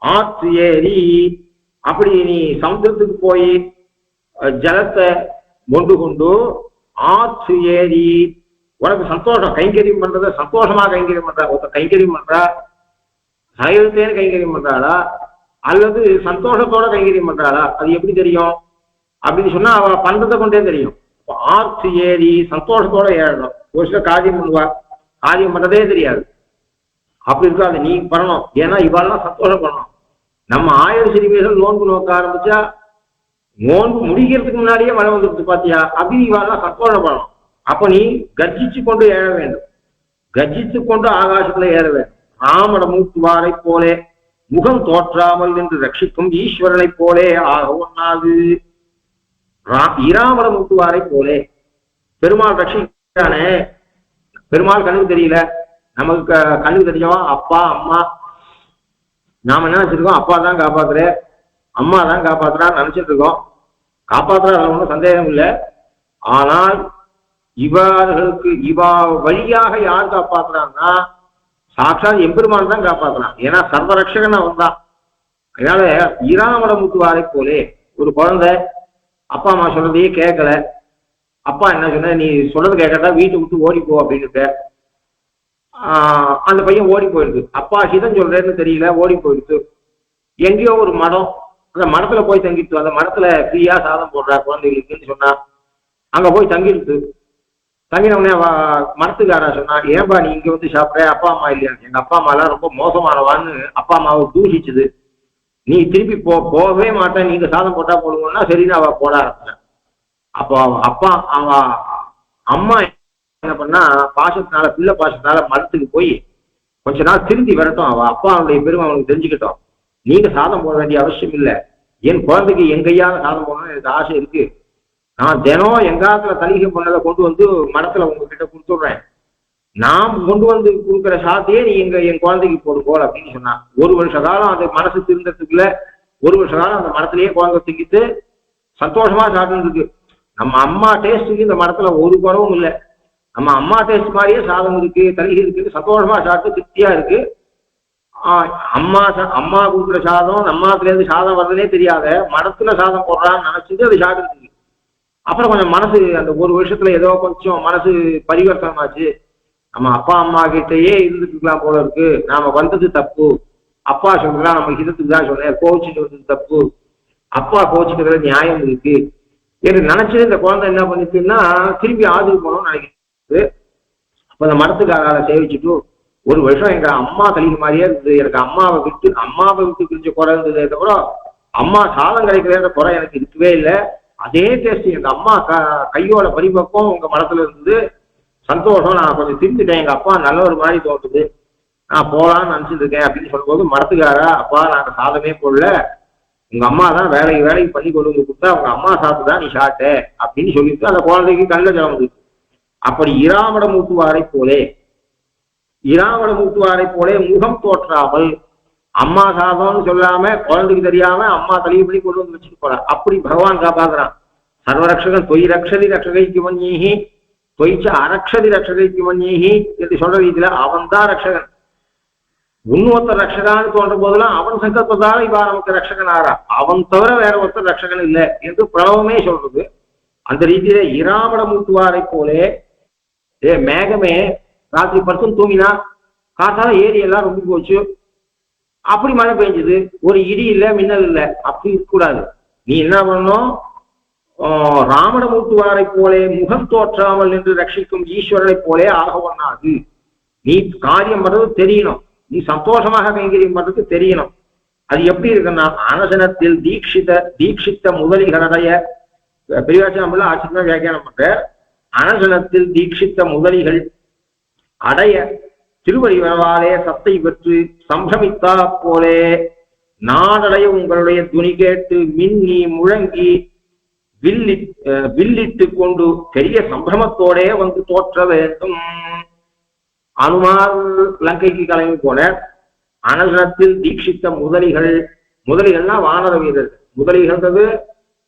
ஆற்று ஏறி அப்படி நீ சமுத்திரத்துக்கு போய் ஜலத்தை கொண்டு கொண்டு ஆற்று ஏறி உனக்கு சந்தோஷம். கைங்கரியம் பண்றத சந்தோஷமா கைங்கரியம் பண்றா. ஒருத்தர் கைங்கரியம் பண்றா சைவத்தேன்னு கைங்கரியம் பண்றாளா அல்லது சந்தோஷத்தோட கைங்கரியம் பண்றாளா, அது எப்படி தெரியும் அப்படின்னு சொன்னா அவ பண்றதை கொண்டே தெரியும். ஆற்று ஏறி சந்தோஷத்தோட ஏறணும். ஒரு சில காரியம் பண்ணுவா, காரியம் பண்றதே தெரியாது. அப்படி இருக்காது, நீ பண்ணணும். ஏன்னா இவாள்லாம் சந்தோஷம் பண்ணணும். நம்ம 1000 சிறுமிகள் நோன்பு நோக்க ஆரம்பிச்சா நோன்பு முடிக்கிறதுக்கு முன்னாடியே மழை வந்துருச்சு பாத்தியா அப்படின்னு இவாள்லாம் சந்தோஷம் பண்ணணும். அப்ப நீ கர்ஜிச்சு கொண்டு ஏற வேண்டும், கர்ஜித்து கொண்டு ஆகாசத்துல ஏற வேண்டும். ராமட மூத்துவாரை போலே முகம் தோற்றாமல் என்று ரட்சிக்கும் ஈஸ்வரனை போலே ஆக ஒண்ணாது. இராமட மூத்துவாரை போலே பெருமாள் ரட்சிக்கானே. பெருமாள் கண்ணுக்கு தெரியல, நமக்கு கண்ணுக்கு தெரிஞ்சவன் அப்பா அம்மா. நாம என்ன நினைச்சிருக்கோம், அப்பா தான் காப்பாத்துற அம்மா தான் காப்பாத்துறான்னு நினைச்சிட்டு இருக்கோம். காப்பாத்துறா ஒன்றும் சந்தேகம் இல்லை. ஆனால் இவர்களுக்கு வழியாக யார் காப்பாத்துறான்னா சாட்சாத் எம்பெருமான் தான் காப்பாத்துறான். ஏன்னா சர்வரட்சகன் அவன் தான். அதனால இராமட முத்துவாரை போலே ஒரு குழந்தை அப்பா அம்மா சொல்றதையே கேட்கல. அப்பா என்ன சொன்ன, நீ சொல்றது கேட்கட்டா வீட்டை விட்டு ஓடிப்போ அப்படின்னுட்டு அந்த பையன் ஓடி போயிடுது. அப்பா ஹிதம் சொல்றேன்னு தெரியல, ஓடி போயிடுது. எங்கேயோ ஒரு மடம், அந்த மடத்துல போய் தங்கிட்டு, அந்த மடத்துல ஃப்ரீயா சாதம் போடுறா குழந்தைகளுக்குன்னு சொன்னா அங்க போய் தங்கிடுது. தங்கினவுடனே மரத்துக்காரா சொன்னா, ஏன்பா நீ இங்க வந்து சாப்பிட்ற, அப்பா அம்மா இல்லையா? எங்க அப்பா அம்மா எல்லாம் ரொம்ப மோசமானவான்னு அப்பா அம்மாவை தூஷிச்சுது. நீ திருப்பி போகவே மாட்டேன், நீங்க சாதம் போட்டா போடுங்கன்னா சரின்னு அவ போட ஆரம்பிச்சேன். அப்போ அவ அம்மா என்ன பண்ணா, பாசத்தினால பிள்ளை பாசத்தினால மரத்துக்கு போய் கொஞ்ச நாள் திருந்தி வரட்டும், அவ அப்பாவுடைய பெருமை அவனுக்கு தெரிஞ்சுக்கிட்டோம். நீங்க சாதம் போட வேண்டிய அவசியம் இல்லை, என் குழந்தைக்கு என் கையால சாதம் போடணும்னு எனக்கு ஆசை இருக்கு. நான் தினம் எங்காத்துல தலிகை பண்ணதை கொண்டு வந்து மடத்துல உங்ககிட்ட கொடுத்துடுறேன். நான் கொண்டு வந்து கொடுக்குற சாத்தையே நீ என் குழந்தைக்கு போடு போல் அப்படின்னு சொன்னான். 1 வருஷ காலம் அந்த மனசு திருந்ததுக்குள்ள 1 வருஷ காலம் அந்த மரத்திலேயே குழந்தை தூக்கிட்டு சந்தோஷமா சாப்பிட்டு இருக்கு. நம்ம அம்மா டேஸ்ட்டுக்கு இந்த மரத்துல ஒரு குறவும் இல்லை. நம்ம அம்மா டேஸ்ட் மாதிரியே சாதம் இருக்கு, தலிகை இருக்கு, சந்தோஷமா சாப்பிட்டு திருப்தியா இருக்கு. அம்மா கொடுக்குற சாதம் நம்மாத்துல இருந்து சாதம் வர்றதே தெரியாத மரத்துல சாதம் போடுறான்னு நினைச்சிட்டு அது சாப்பிட்டு. அப்புறம் கொஞ்சம் மனசு அந்த 1 வருஷத்துல ஏதோ கொஞ்சம் மனசு பரிவர்த்தனமாச்சு. நம்ம அப்பா அம்மா கிட்டயே இருந்துக்கலாம் போல இருக்கு, நாம வந்தது தப்பு, அப்பா சொல்றா நம்ம ஹிதத்துக்கு தான் சொன்னேன், கோவிச்சுட்டு வந்தது தப்பு, அப்பா கோவிச்சுக்கிறதுல நியாயம் இருக்கு என்று நினைச்சது இந்த குழந்தை என்ன பண்ணிச்சுன்னா திரும்பி ஆதுக்கு போகணும்னு நினைக்கிறது. அப்ப அந்த மரத்துக்காக சேவிச்சுட்டு 1 வருஷம் எங்க அம்மா தலிகை மாதிரியே இருந்தது. எனக்கு அம்மாவை விட்டு பிரிஞ்ச குறை இருந்ததே தவிர அம்மா சாதம் கிடைக்கிறத குறை எனக்கு இருக்கவே இல்லை. அதே டேஸ்ட் எங்க அம்மா கையோட பரிபக்கம் உங்க மனத்துல இருந்தது. சந்தோஷம், நான் கொஞ்சம் திருந்துட்டேன், எங்க அப்பா நல்ல ஒரு மாதிரி தோணுது, நான் போலான்னு நினைச்சிட்டு இருக்கேன் அப்படின்னு சொல்லும்போது மரத்துக்காரா, அப்பா நாங்க சாதமே போடல, உங்க அம்மா தான் வேலைக்கு பண்ணி கொண்டு வந்து கொடுத்தா உங்க அம்மா சாப்பிட்டுதான் நீ சாப்பிட்ட அப்படின்னு சொல்லிட்டு அந்த குழந்தைக்கு கண்ணில் ஜலமுது. அப்படி இராமட மூட்டுவாரை போலே முகம் தோற்றாமல், அம்மா சாதம்னு சொல்லாம குழந்தைக்கு தெரியாம அம்மா தலையை பண்ணி கொண்டு வந்து வச்சுட்டு போற. அப்படி பகவான் காப்பாக்குறான். சர்வரக்ஷகன் தொய் ரக்ஷதி ரக்ஷகைக்கு மன்யீஹி தொய்ச்ச அரக்ஷதி ரக்ஷகைக்கு மன்யீஹி என்று சொல்ற ரீதியில அவன் தான் ரக்ஷகன். இன்னொருத்தர் ரக்ஷகான்னு தோன்ற போதெல்லாம் அவன் சங்கல்பத்தால இவா நமக்கு ரக்ஷகன் ஆறா, அவன் தவிர வேற ஒருத்தர் ரக்ஷகன் இல்லை என்று பிரணவமே சொல்றது. அந்த ரீதியில இராமட மூட்டுவாரை போலே மேகமே ராத்திரி படுத்தும் தூங்கினா காத்தால ஏரி எல்லாம் ரொம்ப போச்சு, அப்படி மழை பெஞ்சது, ஒரு இடி இல்லை மின்னல் இல்லை, அப்படி இருக்கக்கூடாது. நீ என்ன பண்ணணும், ராமட மூட்டுவாரை போலே முகம் தோற்றாமல் என்று ரட்சிக்கும் ஈஸ்வரனை போலே ஆக ஒண்ணாது. நீ காரியம் பண்றது தெரியணும், நீ சந்தோஷமாக கைங்கரியம் பண்றது தெரியணும். அது எப்படி இருக்குன்னா, அனசனத்தில் தீட்சித்த முதலிகளுடைய பெரியவாச்சான் ஆச்சரியமா வியாக்கியானம் பண்ற. அனசனத்தில் தீட்சித்த முதலிகள் அடைய திருவடி வரவாலே சத்தை பெற்று சம்பிரமித்தா போலே நாடடைய உங்களுடைய துணி கேட்டு மின்னி முழங்கி வில்லிட்டு கொண்டு பெரிய சம்பிரமத்தோடே வந்து தோற்ற வேண்டும். அனுமார் லங்கைக்கு கிளம்பி போன அனசனத்தில் தீட்சித்த முதலிகள்னா வானர வீரர்கள். முதலிகள்ன்றது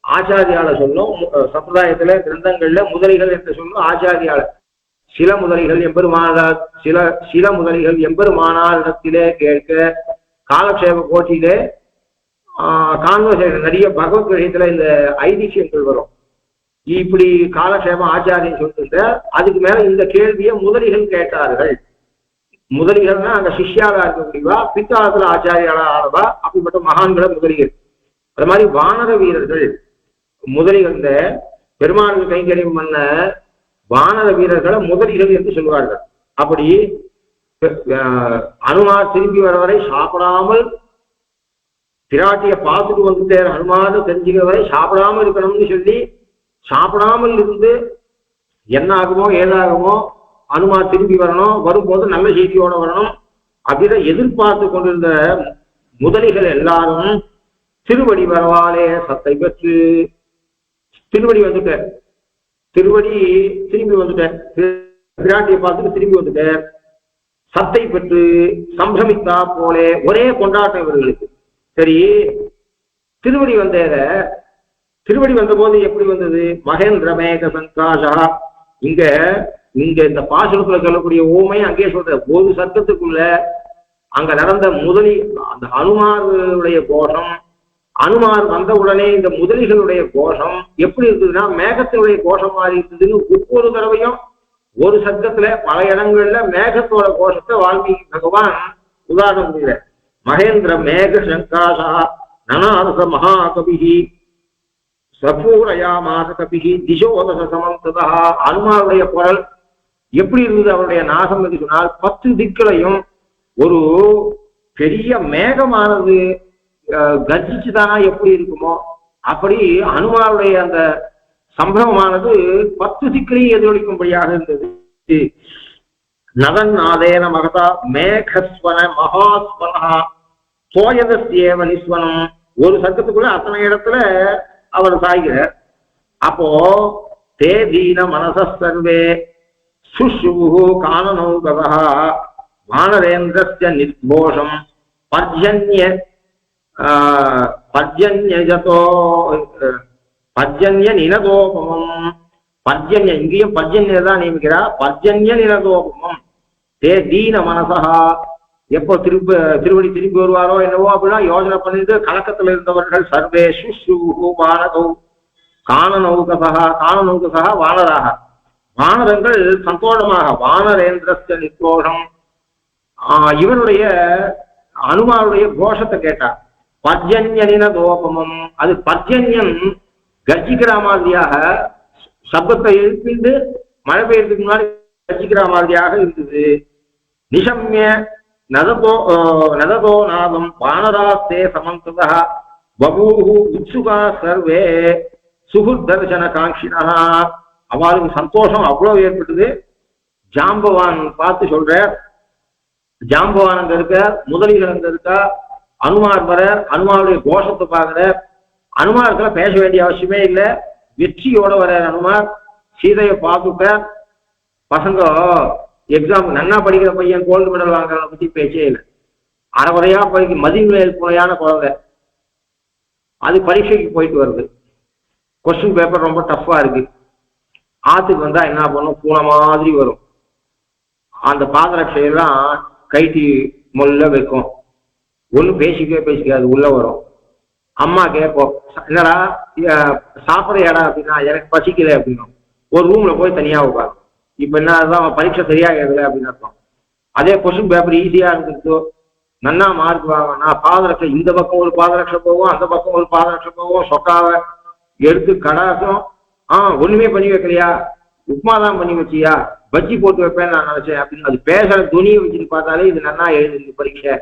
ஆச்சாரியால சொல்லும், சம்பிரதாயத்துல கிரந்தங்கள்ல முதலிகள் என்று சொல்லும் ஆச்சாரியால. சில முதலிகள் எம்பெருமானாரிடத்திலே கேட்க காலக்ஷேப கோட்டிலே கான்வர்சேஷன் நிறைய பகவத் விஷயத்துல இந்த ஐதிஹ்யங்கள் வரும். இப்படி காலக்ஷேபம் ஆச்சாரியன் சொல்லிட்டு அதுக்கு மேல இந்த கேள்வியை முதலிகள் கேட்டார்கள். முதலிகள்னா அங்க சிஷ்யாவா இருக்க முடியுவா, பிற்காலத்துல ஆச்சாரியாளா ஆளவா, அப்படிப்பட்ட மகான்களை முதலிகள். அது மாதிரி வானர வீரர்கள் முதலிகள், இந்த பெருமாளுக்கு கைங்கரியம் பண்ண வானர வீரர்களை முதலிகள் என்று சொல்வார்கள். அப்படி அனுமார் திரும்பி வர வரை சாப்பிடாமல் பிராட்டிய பார்த்துட்டு வந்துட்டு அனுமார் தெரிஞ்சுக்கிற வரை சாப்பிடாம இருக்கணும்னு சொல்லி சாப்பிடாமல் இருந்து என்ன ஆகுமோ ஏதாகுமோ அனுமார் திரும்பி வரணும், வரும்போது நல்ல செய்தியோட வரணும் அப்படின்ற எதிர்பார்த்து கொண்டிருந்த முதலிகள் எல்லாரும் திருவடி வரவாலே சத்தை பெற்று திருவடி வந்துட்டார். திருவடி திரும்பி வந்துட்டார், பிராட்டியை பார்த்துட்டு திரும்பி வந்துட்டார். சத்தை பெற்று சம்பிரமித்தா போலே ஒரே கொண்டாட்டம் இவர்களுக்கு. சரி, திருவடி வந்த போது எப்படி வந்தது? மகேந்திர மேக சங்காஷா. இங்க இந்த பாசுரத்துல சொல்லக்கூடிய ஓமை அங்கே சொல்ற ஒரு சர்க்கத்துக்குள்ள அங்க நடந்த அந்த அனுமாருடைய கோஷம், அனுமார் வந்த உடனே இந்த முதலிகளுடைய கோஷம் எப்படி இருக்குதுன்னா மேகத்தினுடைய கோஷம் மாறி இருக்குதுன்னு ஒவ்வொரு தடவையும் ஒரு சர்க்கத்துல பல இடங்கள்ல மேகத்தோட கோஷத்தை வால்மீகி பகவான் உதாரணம் புரியுற. மகேந்திர மேக சங்காசா நனாரச மகாகபிகி சபூரயாமாச கபிகி திசோதச சமந்ததா. அனுமாருடைய குரல் எப்படி இருந்தது? அவருடைய நாசம் என்று சொன்னால் 10 திக்களையும் ஒரு பெரிய மேகமானது கர்ஜிச்சுதானா எப்படி இருக்குமோ அப்படி அனுமாருடைய அந்த சம்பவமானது 10 திக்களையும் எதிரொலிக்கும்படியாக இருந்தது. நதன் ஆதேன மகதா மேகஸ்வன மகாஸ்வனா சோயதஸ்யேவ நிஸ்வனம். ஒரு சர்க்கத்துக்குள்ள அத்தனை இடத்துல அவர் சாய்கிறார். அப்போ தே தீன மனச சர்வே சுஷ்ருபு கானனௌகதா வானரேந்திரஸ்ய நிர்கோஷம் பர்ஜன்ய நினதோபமம். பர்ஜன்ய இங்கேயும் பர்ஜன்யதான் நியமிக்கிறா. பர்ஜன்ய நினதோபமம் தே தீன மனசா. எப்போ திருவடி திரும்பி வருவாரோ என்னவோ அப்படின்னா யோஜனை பண்ணிட்டு கலக்கத்தில் இருந்தவர்கள் சர்வே சுஷ்ருபு வானகௌ கானனௌகதா வானராக. வானரங்கள் சந்தோஷமாக வானரேந்திரஸ்ய நிர்கோஷம் இவனுடைய அனுமாருடைய கோஷத்தை கேட்டார். பர்ஜன்யனின தோபமம். அது பர்ஜன்யன் கர்ஜிக்கிற மாதிரியாக சப்தத்தை எழுப்பிண்டு மழை பெய்யறதுக்கு முன்னாடி கர்ஜிக்கிற மாதிரியாக இருந்தது. நிஷம்ய நததோ நாதம் வானராஸ்தே சமந்ததா பபூஹு உத்சுகா சர்வே சுகுத் தர்சன காங்கினா. அவளுக்கு சந்தோஷம் அவ்வளவு ஏற்பட்டது. ஜாம்பவான் பார்த்து சொல்ற, ஜாம்பவான் அங்க இருக்க, முதலிகள் அங்க இருக்கா, அனுமார் வர, அனுமாருடைய கோஷத்தை பார்க்கிற. அனுமாருக்குள்ள பேச வேண்டிய அவசியமே இல்லை, வெற்றியோட வர அனுமார். சீதையை பார்த்துட்ட பசங்க எக்ஸாம் நன்னா படிக்கிற பையன் கோல்டு மெடல் வாங்குறத பத்தி பேச்சே இல்லை. அரைகுறையா படிக்க மதிமேல் புனையான குழந்தை, அது பரீட்சைக்கு போயிட்டு வருது. கொஸ்டின் பேப்பர் ரொம்ப டஃப்பா இருக்கு. ஆத்துக்கு வந்தா என்ன பண்ணும்? பூனை மாதிரி வரும். அந்த பாதரட்சையெல்லாம் கைட்டி முள்ள வைக்கும். ஒன்றும் பேசிக்காது, உள்ள வரும். அம்மா கேட்போம், என்னடா சாப்பிட்றியாடா அப்படின்னா, எனக்கு பசிக்கல அப்படின்னும். ஒரு ரூம்ல போய் தனியா உட்காரும். இப்ப என்னதான் பரீட்சை சரியா எழுதல அப்படின்னு அர்த்தம். அதே கொஸ்டின் பேப்பர் ஈஸியா இருந்துருச்சோ, நன்னா மார்க் வாங்கினா பாதரட்சை இந்த பக்கம் ஒரு பாதரட்சை போவோம், அந்த பக்கம் ஒரு பாதரட்சை போவோம், சொக்காவை எடுத்து கடாசம். ஒண்ணுமே பண்ணி வைக்கலையா, உப்மா தான் பண்ணி வச்சியா, பஜ்ஜி போட்டு வைப்பேன்னு நான் நினைச்சேன் அப்படின்னு. அது பேசுற துணியை வச்சுட்டு பார்த்தாலே இது நன்னா எழுது பரீட்சை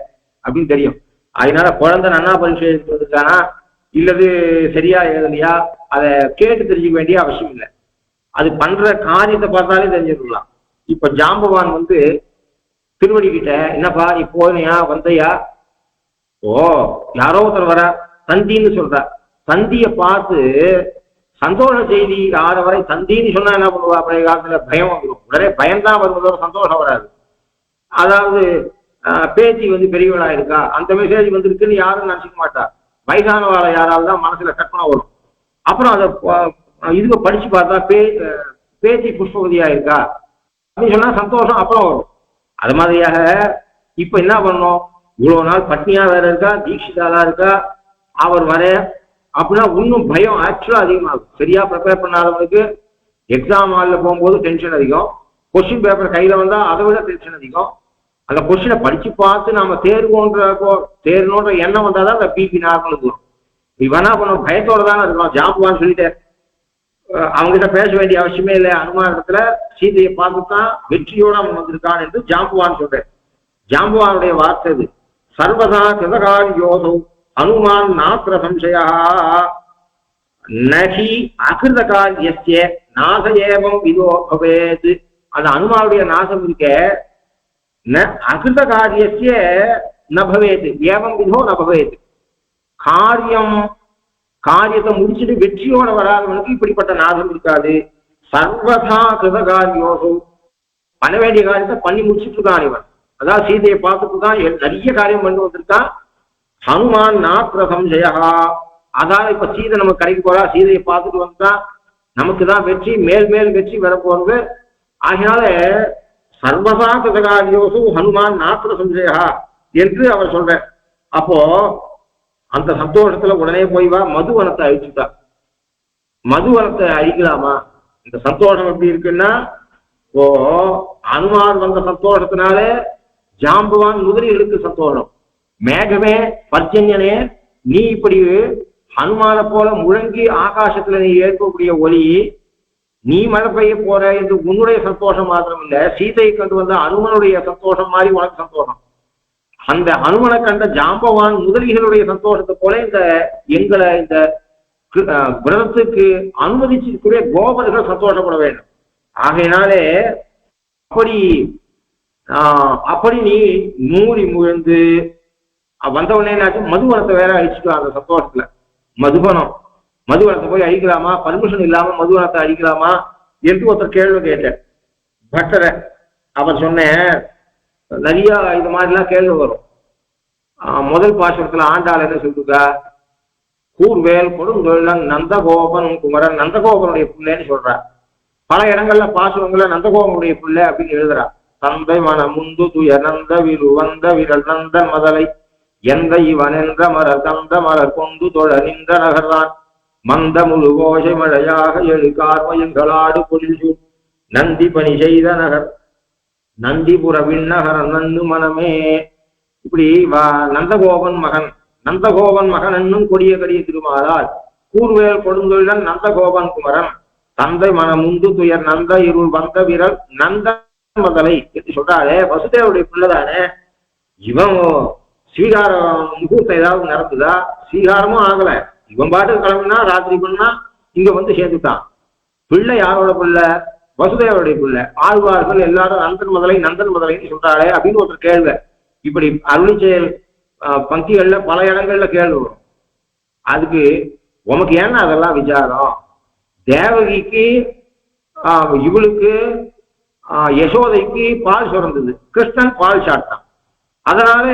அப்படின்னு தெரியும். அதனால குழந்தை நன்னா பரீட்சை எழுதிட்டு வந்துட்டானா இல்லது சரியா எழுதலையா அதை கேட்டு தெரிஞ்சுக்க வேண்டிய அவசியம் இல்லை. அது பண்ற காரியத்தை பார்த்தாலே தெரிஞ்சுக்கலாம். இப்ப ஜாம்பவான் வந்து திருவடி கிட்ட, என்னப்பா நீ போனியா வந்தையா? ஓ யாரோ ஒருத்தர் வர, தந்தின்னு சொல்ற. தந்திய பார்த்து சந்தோஷ செய்தி ஆற வரை தந்தின்னு சொன்னா என்ன பண்ணுவா? பழைய காலத்துல பயம் வந்துடும். உடனே பயம்தான் வருவதோட சந்தோஷம் வராது. அதாவது பேத்தி வந்து பெரியவளா இருக்கா, அந்த மெசேஜ் வந்துருக்குன்னு யாரும் நினைச்சிக்க மாட்டா. வயசானவாளை யாராவது தான் மனசுல கற்பனை வரும். அப்புறம் அதை இதுக்கு படிச்சு பார்த்தா பேத்தி புஷ்பவதியா இருக்கா அப்படின்னு சொன்னா சந்தோஷம் அப்புறம் வரும். அது மாதிரியாக இப்ப என்ன பண்ணோம், இவ்வளவு நாள் பட்னியா வேற இருக்கா, தீட்சிதாலா இருக்கா, அவர் வர அப்படின்னா இன்னும் பயம் ஆக்சுவலா அதிகமாகும். சரியா ப்ரிப்பேர் பண்ணாதவனுக்கு எக்ஸாம் ஹாலில் போகும்போது டென்ஷன் அதிகம். கொஸ்டின் பேப்பர் கையில வந்தா அதை விட டென்ஷன் அதிகம். அந்த கொஸ்டினை படிச்சு பார்த்து நாம தேர்வோன்ற எண்ணம் வந்தாதான் அந்த பிபி நார்மலுக்கு வரும். இவனா பண்ணும் பயத்தோட தானே இருக்கணும். ஜாம்புவான்னு சொல்லிட்டு அவங்ககிட்ட பேச வேண்டிய அவசியமே இல்லை. அனுமானத்துல சீதையை பார்த்துதான் வெற்றியோட அவன் வந்திருக்கான் என்று ஜாம்புவான் சொல்றேன். ஜாம்புவானுடைய வார்த்தை இது. சர்வதா கிருதகாரி யோசோ அனுமான் நாத்திர சம்சயா நகி அகிருத காரியஸ்ய நாச ஏவம் விதோ பவேத். அந்த அனுமானுடைய நாசம் இருக்க அகிருத காரியஸ்ய ந பவேத் ஏவம் விதோ ந பவேத். காரியத்தை முடிச்சுட்டு வெற்றியோட வராதவனுக்கு இப்படிப்பட்ட நாசம் இருக்காது. சர்வதா கிருதகாரியோசோ பண்ண வேண்டிய காரியத்தை பண்ணி முடிச்சுட்டு இருக்கான் இவன். அதாவது சீதையை பார்த்துட்டு தான் நிறைய காரியம் பண்ணி வந்திருக்கான். ஹனுமான் நாத்திர சம்சயா. அதான் இப்ப சீதை நம்ம கடைக்கு போறா, சீதையை பார்த்துட்டு வந்தா நமக்கு தான் வெற்றி, மேல் மேல் வெற்றி வரப்போறது. ஆகினால சர்வதா கிருதகாரியோசு ஹனுமான் நாத்திர சம்சயா என்று அவர் சொல்ற. அப்போ அந்த சந்தோஷத்துல உடனே போய் வா, மதுவனத்தை அழிச்சுட்டா. மதுவனத்தை அழிக்கலாமா? இந்த சந்தோஷம் எப்படி இருக்குன்னா, ஓ அனுமான் வந்த சந்தோஷத்தினால ஜாம்பவான் முதலிகளுக்கு சந்தோஷம். மேகமே பர்ஜன்யனே, நீ இப்படி ஹனுமான போல முழங்கி ஆகாசத்துல நீ ஏற்கக்கூடிய ஒலி, நீ மழை பெய்ய போற என்று உன்னுடைய சந்தோஷம் மாத்திரம் இல்ல, சீதையை கண்டு வந்த அனுமனுடைய சந்தோஷம் மாதிரி உனக்கு சந்தோஷம். அந்த அனுமனை கண்ட ஜாம்பவான் முதலிகளுடைய சந்தோஷத்தை போல எங்களை இந்த விரதத்துக்கு அனுமதிச்சிருக்கிற கோபர்கள் சந்தோஷப்பட வேண்டும். ஆகையினாலே அப்படி நீ மூடி முழுந்து வந்தவனே மதுவனத்தை வேற அழிச்சுட்டு அந்த சந்தோஷத்துல. மதுவனத்தை போய் அழிக்கலாமா, பர்மிஷன் இல்லாம மதுவனத்தை அழிக்கலாமா என்று ஒருத்தர் கேள்வி கேட்டேன் பட்டரை. அவர் சொன்னேன், நிறைய இது மாதிரிலாம் கேள்வி வரும். முதல் பாசுரத்துல ஆண்டாள் என்ன சொல்லிருக்கா, கூர்வேல் கொடுங்கொள்ளன் நந்தகோபன் குமரன், நந்தகோபனுடைய பிள்ளைன்னு சொல்றா. பல இடங்கள்ல பாசுரங்கள்ல நந்தகோபனுடைய பிள்ளை அப்படின்னு எழுதுறா. தந்தை மன முந்து துய நந்த விரு வந்த விரல் நந்த மதலை எந்த இவன் என்ற மலர் தந்த மலர் கொண்டு தொழ நின்ற நகர்தான் மந்த முழு கோஷை மழையாக எழு கார்மயங்களாடு பொழில் நந்தி பணி செய்த நகர் நந்திபுர விண்ணகர நன்னு மனமே. இப்படி நந்தகோபன் மகன் என்னும் கொடிய கடிய திருமாலால் கூர்வேல் கொடுந்தொழிலன் நந்தகோபன் குமரன் தந்தை மன முந்து துயர் நந்த இருள் வந்த விரல் நந்த மதலை என்று சொல்றாளே, வசுதேவருடைய பிள்ளைதானே. இவன் ஸ்வீகாரம் முகூர்த்தம் ஏதாவது நடக்குதா? ஸ்வீகாரமும் ஆகல. இவன் பாட்டுக்கு கிளம்புனா ராத்திரி பண்ணா இங்க வந்து சேர்ந்துட்டான். பிள்ளை யாரோட பிள்ளை? வசுதேவருடைய பிள்ளை. ஆழ்வார்கள் எல்லாரும் நந்தன் முதலைன்னு சொல்றாளே அப்படின்னு ஒருத்தர் கேள்வி. இப்படி அருளி செயல் பங்கிகள்ல பல இடங்கள்ல கேள்வி வரும். அதுக்கு உமக்கு ஏன்னா அதெல்லாம் விசாரம்? தேவகிக்கு இவளுக்கு யசோதைக்கு பால் சுரந்தது, கிருஷ்ணன் பால் சாட்டான். அதனால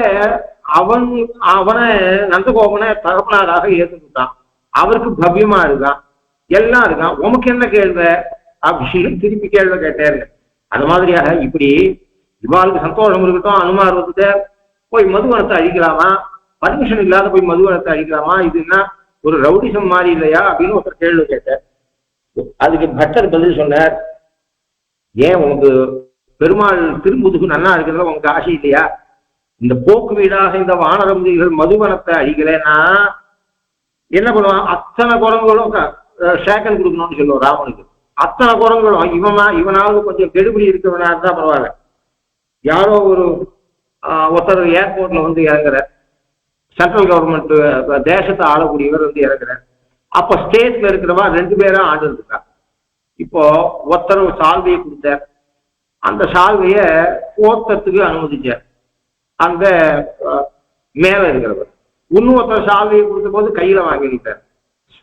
அவனை நந்தகோபனை தகப்பனாராக ஏற்றுக்கிட்டான். அவருக்கு பவ்யமா இருக்கான், எல்லாம் இருக்கான். உமக்கு என்ன கேள்வி அப்படின்னு திருப்பி கேள்வி கேட்டாரு. அது மாதிரியாக இப்படி இவாளுக்கு சந்தோஷம் இருக்கட்டும், அனுமார் வந்துட்டு போய் மதுவனத்தை அழிக்கலாமா, பர்மிஷன் இல்லாத போய் மதுவனத்தை அழிக்கலாமா, இதுன்னா ஒரு ரவுடிசம் மாதிரி இல்லையா அப்படின்னு ஒருத்தர் கேள்வி கேட்டார். அதுக்கு பட்டர் பதில் சொன்னார், ஏன் உனக்கு பெருமாள் திரும்புதுக்கு நன்னா இருக்கிறதுல உனக்கு ஆசை இல்லையா? இந்த போக்கு வீடாக இந்த வானரமுதிகள் மதுவனத்தை அழிக்கலைன்னா என்ன பண்ணுவான்? அத்தனை குரங்குகளும் ஷேக்கன் கொடுக்கணும்னு சொல்லுவோம் ராமனுக்கு. அத்தனை குரங்குகளும் இவனாவது கொஞ்சம் கெடுபிடி இருக்கவனா இருந்தா பரவாயில்ல. யாரோ ஒருத்தர் ஏர்போர்ட்ல வந்து இறங்குற, சென்ட்ரல் கவர்மெண்ட் தேசத்தை ஆளக்கூடியவர் வந்து இறக்குறார். அப்ப ஸ்டேட்ல இருக்கிறவா 2 பேரா ஆண்டு இருக்கா. இப்போ ஒருத்தர் சால்வையை கொடுத்தார், அந்த சால்வைய போர்த்தத்துக்கு அனுமதிச்சார் அந்த மேல இருக்கிறவர். இன்னொருத்தர் சால்வையை கொடுத்த போது கையில வாங்கிட்டார்,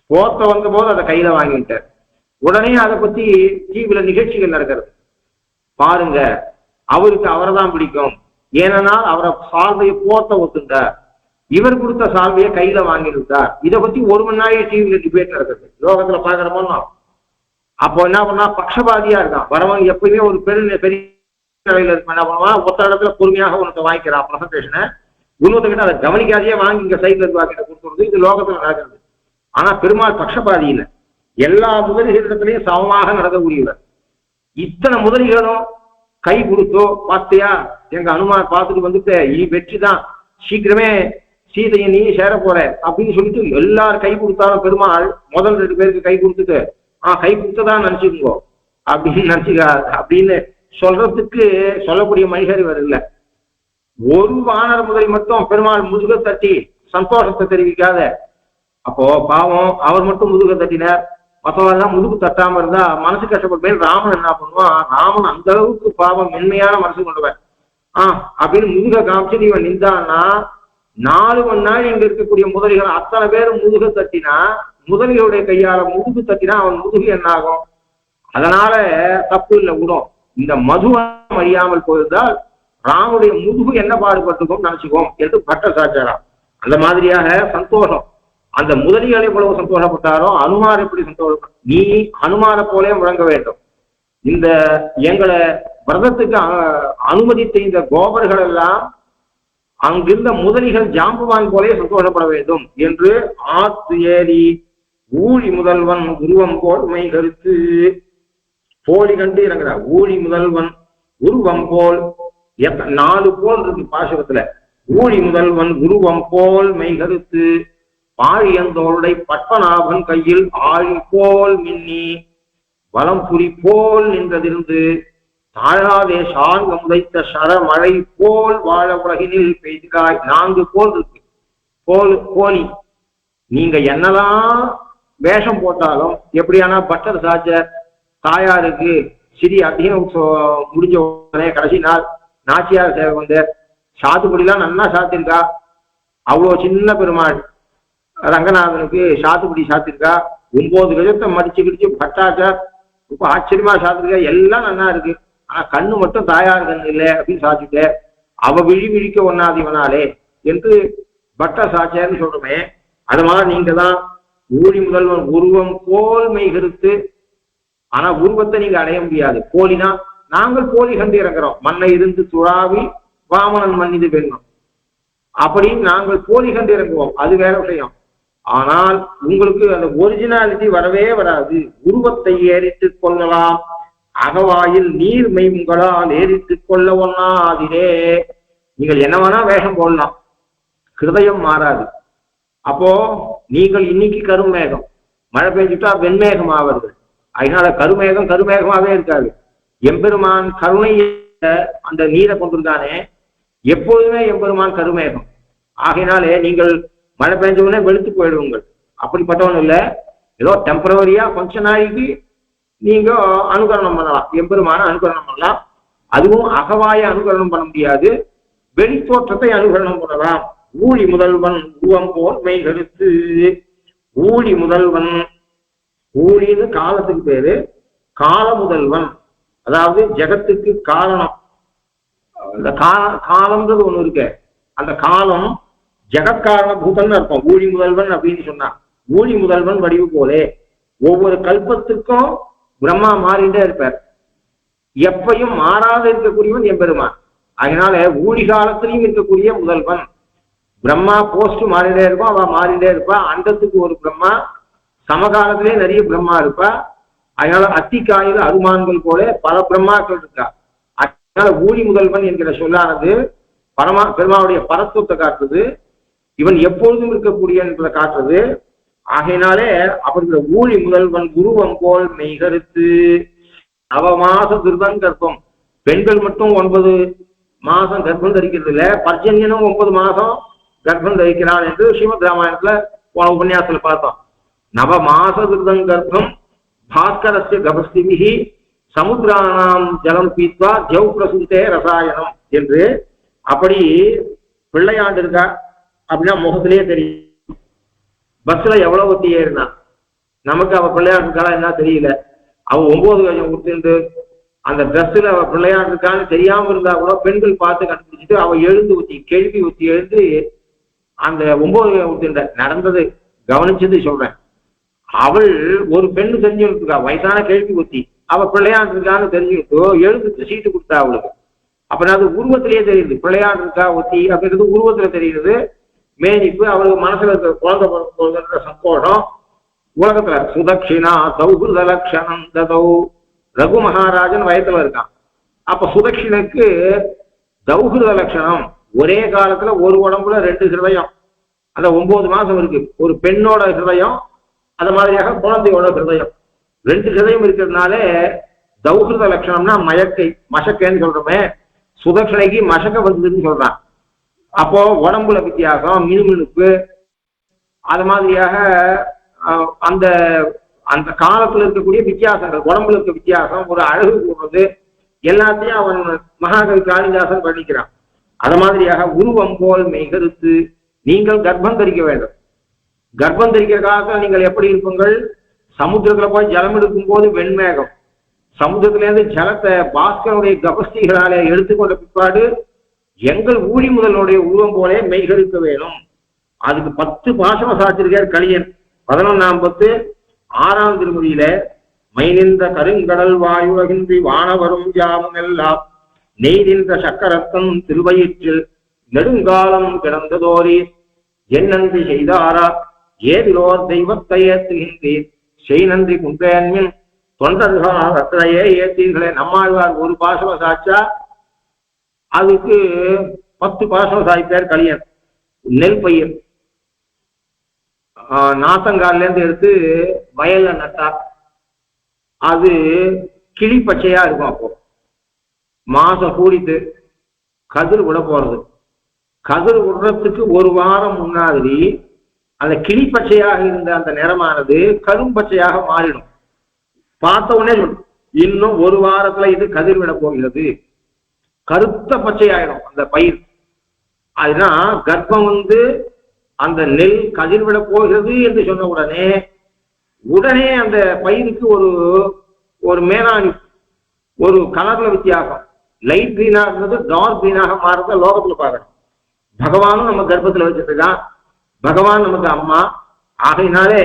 போர்த்த வந்த போது அதை கையில வாங்கிட்டார். உடனே அதை பத்தி டிவில நிகழ்ச்சிகள் நடக்கிறது. பாருங்க, அவருக்கு அவரை தான் பிடிக்கும், ஏனென்றால் அவரை சால்வையை போர்த்த ஒத்துட்டார், இவர் கொடுத்த சால்வையை கையில வாங்கிட்டார். இதை பத்தி 1 மணி நேரம் டிவில டிபேட் நடக்குது, லோகத்துல பாக்குறோமோ. அப்போ என்ன பண்ணா, பக்ஷபாதியா இருக்கான் வரவங்க. எப்பயுமே ஒரு பெரிய நிலையில இருக்கு, என்ன பண்ணுவான், ஒத்த இடத்துல பொறுமையாக உனக்கு வாங்கிக்கிறான் பிரசன்டேஷனை, இன்னொருத்தக்கிட்ட அதை கவனிக்காதையே வாங்கி இங்க சைட்ல இருந்து வாங்கிட்ட கொடுத்துருது. இது லோகத்துல நடக்கிறது. ஆனா பெருமாள் பக்ஷபாதி இல்லை, எல்லா முதலிகளிடத்திலையும் சமமாக நடக்கக்கூடியவர். இத்தனை முதலிகளும் கை கொடுத்தோ, பார்த்தியா எங்க அனுமார் பார்த்துட்டு வந்துட்டு இனி வெற்றி தான், சீக்கிரமே சீதையை நீ சேர போற அப்படின்னு சொல்லிட்டு எல்லாரும் கை கொடுத்தாலும் பெருமாள் முதல் 2 பேருக்கு கை கொடுத்துட்டு கை கொடுத்ததான் நினைச்சுக்கோ அப்படின்னு நினைச்சுக்கா அப்படின்னு சொல்றதுக்கு சொல்லக்கூடிய மனிதர் இவர் இல்லை. ஒரு வானர முதலி மட்டும் பெருமாள் முதுக தட்டி சந்தோஷத்தை தெரிவிக்காத. அப்போ பாவம் அவர் மட்டும் முதுக தட்டினார், மற்றவெல்லாம் முதுகு தட்டாம இருந்தா மனசு கஷ்டப்பட்டு ராமன் என்ன பண்ணுவான், ராமன் அந்த அளவுக்கு பாவம் மென்மையான மனசு கொண்டுவன் அப்படின்னு முதுக காமிச்சு இவன் நின்றான்னா 4 மணி நாள் இங்க இருக்கக்கூடிய முதலிகள் அத்தனை பேரும் முதுக தட்டினா, முதலிகளுடைய கையால முதுகு தட்டினா அவன் முதுகு என்ன ஆகும்? அதனால தப்பு இல்லை விடும். இந்த மதுவம் அறியாமல் போயிருந்தால் ராமுடைய முதுகு என்ன பாடுபட்டுக்கும் நினைச்சுக்கோம் என்று பட்டர் சாச்சாராம். அந்த மாதிரியாக சந்தோஷம். அந்த முதலிகள் எவ்வளவு சந்தோஷப்பட்டாரோ அனுமார் எப்படி சந்தோஷம், நீ அனுமாரை போலே முழங்க வேண்டும். இந்த எங்களை விரதத்துக்கு அனுமதித்த இந்த கோபர்கள் எல்லாம் அங்கிருந்த முதலிகள் ஜாம்புவான் போலே சந்தோஷப்பட வேண்டும் என்று ஆத்து ஏறி ஊழி முதல்வன் உருவம் போல் மை கருத்து போலி கண்டு இறங்குறார். ஊழி முதல்வன் உருவம் போல் 4 போல் இருக்கு பாசுரத்துல. ஊழி முதல்வன் உருவம் போல் மை கருத்து பாழியந்தோளுடைய பத்மநாபன் கையில் ஆழி போல் மின்னி வலம்புரி போல் நின்றதிருந்து தாழாதே சார்ந்த முதைத்த சரமழை போல் வாழ உலகினில் பெய்தாய். 4 போல் இருக்கு. போலி நீங்க என்னதான் வேஷம் போட்டாலும், எப்படியானா பட்டர் சாச்சர் தாயாருக்கு சிறி அதிகம் முடிஞ்ச உடனே கடைசி நாள் நாச்சியார் சேவை வந்து சாத்துக்குடிலாம் நல்லா சாத்திருக்கா. அவ்வளோ சின்ன பெருமாள் ரங்கநாதனுக்கு சாத்துக்குடி சாத்திருக்கா. 9 கஜத்தை மடிச்சு கிடிச்சு பட்டாச்சார் ரொம்ப ஆச்சரியமா சாத்திருக்கா. எல்லாம் நல்லா இருக்கு. ஆனா கண்ணு மட்டும் தாயார் கண்ணு இல்லை அப்படின்னு சாத்திட்டு அவ விழிக்க ஒண்ணாதிவனாலே என்று பட்ட சாச்சியார்னு சொல்றோமே. அது மாதிரி நீங்க தான் ஊழி முதல்வன் உருவம் போல் மெய் கருத்து. ஆனா உருவத்தை நீங்க அடைய முடியாது. போலினா நாங்கள் போலி கண்டு இறங்குறோம். மண்ணை இருந்து துழாவி வாமனன் மன்னிது வேணும் அப்படின்னு நாங்கள் போலி கண்டு இறங்குவோம், அது வேற விஷயம். ஆனால் உங்களுக்கு அந்த ஒரிஜினாலிட்டி வரவே வராது. உருவத்தை ஏறிட்டு கொள்ளலாம், அகவாயில் நீர் மெய்முகளால் ஏறிட்டு கொள்ள ஒண்ணாதிரே. நீங்கள் என்ன வேணா வேஷம் போடலாம், ஹிருதயம் மாறாது. அப்போ நீங்கள் இன்னைக்கு கருமேகம், மழை பெஞ்சுட்டா வெண்மேகம் ஆவது. அதனால கருமேகமாவே இருக்காது. எம்பெருமான் கருணைய அந்த நீரை கொண்டிருந்தானே, எப்போதுமே எம்பெருமான் கருமேகம். ஆகையினாலே நீங்கள் மழை பெஞ்சவுடனே வெளுத்து போயிடுவீங்கள். அப்படிப்பட்டவன் இல்லை, ஏதோ டெம்பரவரியா கொஞ்ச நாளைக்கு நீங்க அனுகரணம் பண்ணலாம், எம்பெருமான அனுகரணம் பண்ணலாம். அதுவும் அகவாய அனுகரணம் பண்ண முடியாது, வெளித்தோற்றத்தை அனுகரணம் பண்ணலாம். ஊழி முதல்வன் உருவம் போல் மெய் கருத்து. ஊழி முதல்வன், ஊழின்னு காலத்துக்கு பேரு, கால முதல்வன் அதாவது ஜெகத்துக்கு காரணம். அந்த காலம்ன்றது ஒண்ணு இருக்கு. அந்த காலம் ஜெகத்காரண பூதன் அர்த்தம். ஊழி முதல்வன் அப்படின்னு சொன்னா, ஊழி முதல்வன் வடிவு போலே ஒவ்வொரு கல்பத்துக்கும் பிரம்மா மாறிண்டே இருப்பார். எப்பையும் மாறாத இருக்கக்கூடியவன் எம்பெருமான். அதனால ஊழி காலத்திலையும் இருக்கக்கூடிய முதல்வன். பிரம்மா போஸ்ட் மாறிண்டே இருப்பான், அவ மாறிண்டே இருப்பா. அண்டத்துக்கு ஒரு பிரம்மா, சமகாலத்திலே நிறைய பிரம்மா இருப்பா. அதனால அத்திக்காயில அருமான்கள் போல பல பிரம்மாக்கள் இருக்கா. அதனால ஊழி முதல்வன் என்கிற சொல்லானது பெருமாவுடைய பரத்துவத்தை காட்டுறது, இவன் எப்பொழுதும் இருக்கக்கூடிய என்பதை காட்டுறது. ஆகையினாலே அவர்கள் ஊழி முதல்வன் குருவம் போல் மெய் கருத்து. நவமாச துர்தம் கர்ப்பம். பெண்கள் மட்டும் 9 மாசம் கர்ப்பம் தரிக்கிறது இல்லை, பர்ஜன்யனும் 9 மாசம் கர்ப்பம் தரிக்கிறான் என்று ஸ்ரீமத் ராமாயணத்துல போன உபன்யாசத்துல பார்த்தோம். நவமாசகிருதம் கர்ப்பம் பாஸ்கரஸ்ய கபஸ்திமிகி சமுத்திரானாம் ஜலம் பீத்வா ஜவ் பிரசுத்தே ரசாயனம் என்று. அப்படி பிள்ளையாண்டு இருக்கா அப்படின்னா முகத்திலேயே தெரியும். பஸ்ல எவ்வளவு ஒத்தி ஏறினா நமக்கு அவ பிள்ளையாண்டு இருக்காளா என்ன தெரியல. அவன் 9 கஜம் கொடுத்துட்டு அந்த ட்ரெஸ்ல அவ பிள்ளையாண்டு இருக்கான்னு தெரியாம இருந்தா கூட பெண்கள் பார்த்து கண்டுபிடிச்சிட்டு அவ எழுந்து ஊத்தி கேள்வி ஊத்தி எழுந்து அந்த 9 கஜம் கொடுத்துட்ட நடந்தது கவனிச்சது சொல்றேன். அவள் ஒரு பெண்ணு தெரிஞ்சுட்டு இருக்கா, வயசான கேள்வி ஊத்தி அவ பிள்ளையாண்டு இருக்கான்னு தெரிஞ்சுக்கிட்டு எழுந்து சீட்டு கொடுத்தா அவளுக்கு. அப்ப அது உருவத்திலேயே தெரியுது பிள்ளையாண்டு இருக்கா ஒத்தி அப்படின்றது உருவத்துல தெரியுது. மேனிப்பு அவளுக்கு மனசுல இருக்கிற குழந்தை பிறந்த சந்தோஷம். உலகத்துல சுதக்ஷிணா சௌஹிருத லட்சணம் ததௌ ரகு மகாராஜன் வயத்துல இருக்கான். அப்ப சுதக்ஷினுக்கு சௌஹிருத லட்சணம். ஒரே காலத்துல ஒரு உடம்புல 2 ஹிருதயம். அந்த 9 மாசம் இருக்கு. ஒரு பெண்ணோட ஹிருதயம், அது மாதிரியாக குழந்தையோட ஹிருதயம், 2 ஹிருதயம் இருக்கிறதுனால சௌஹிருத லட்சணம்னா மயக்கை மசக்கைன்னு சொல்றோமே, சுதக்ஷனைக்கு மசக்க வந்ததுன்னு சொல்றான். அப்போ உடம்புல வித்தியாசம், மினுமினுப்பு, அது மாதிரியாக அந்த அந்த காலத்துல இருக்கக்கூடிய வித்தியாசங்கள், உடம்புல இருக்க வித்தியாசம், ஒரு அழகு கூடுறது எல்லாத்தையும் அவன் மகாகவி காளிதாசன் பண்ணிக்கிறான். அது மாதிரியாக உருவம் போல் மெய்கருத்து நீங்கள் கர்ப்பம் தரிக்க வேண்டும். கர்ப்பம் தரிக்கிற காலத்துல நீங்கள் எப்படி இருப்பீங்கள்? சமுத்திரத்துல போய் ஜலம் எடுக்கும் போது வெண்மேகம், சமுத்திரத்திலேருந்து ஜலத்தை பாஸ்கருடைய கபஸ்திகளாலே எடுத்துக்கொண்ட பிற்பாடு எங்கள் ஊழி முதலுடைய உருவம் போலே மெய்கருக்க வேணும். அதுக்கு 10 பாசம சாத்திருக்கார் கலியன். 11ஆம் பத்து 6ஆம் திருமொழியில மைநின்ற கருங்கடல் வாயுலகின்றி வானவரும் யாமும் எல்லாம் நெய்தின்ற சக்கரத்தம் திருவயிற்றில் நெடுங்காலம் கிடந்ததோரி என்னன்றி செய்தாரா ஏதிலோர் தெய்வத்தை ஏத்துகின்றீர் செய் நன்றி குன்றேன்மின் தொண்டர்கள் அத்தனையே ஏத்தீர்களே. நம்மாழ்வார் ஒரு பாசம சாட்சா அதுக்கு 10 பாசம சாய்ப்பார் கலியன். நெல் பயிர் நாத்தங்கால்ல இருந்து எடுத்து வயல்ல நட்டா அது கிளி பச்சையா இருக்கும். அப்போ மாசம் கூடிட்டு கதிர் விட போறது. கதிர் விடுறதுக்கு 1 வாரம் முன்னாடி அந்த கிளி பச்சையாக இருந்த அந்த நிறமானது கரும்பச்சையாக மாறிடும். பார்த்த உடனே இன்னும் 1 வாரத்துல இது கதிர் விட போகிறது, கருத்த பச்சையாயிடும் அந்த பயிர். அதுதான் கர்ப்பம் அந்த நெல் கதிர்விட போகிறது என்று சொன்ன உடனே அந்த பயிருக்கு ஒரு மேலாணி, ஒரு கலர்ல வித்தியாசம். லைட் கிரீனா இருந்தது டார்க் கிரீனாக மாறத லோகத்துல பார்க்கணும். பகவானும் நம்ம கர்ப்பத்துல வச்சிருக்கான். பகவான் நமக்கு அம்மா. ஆகையினாலே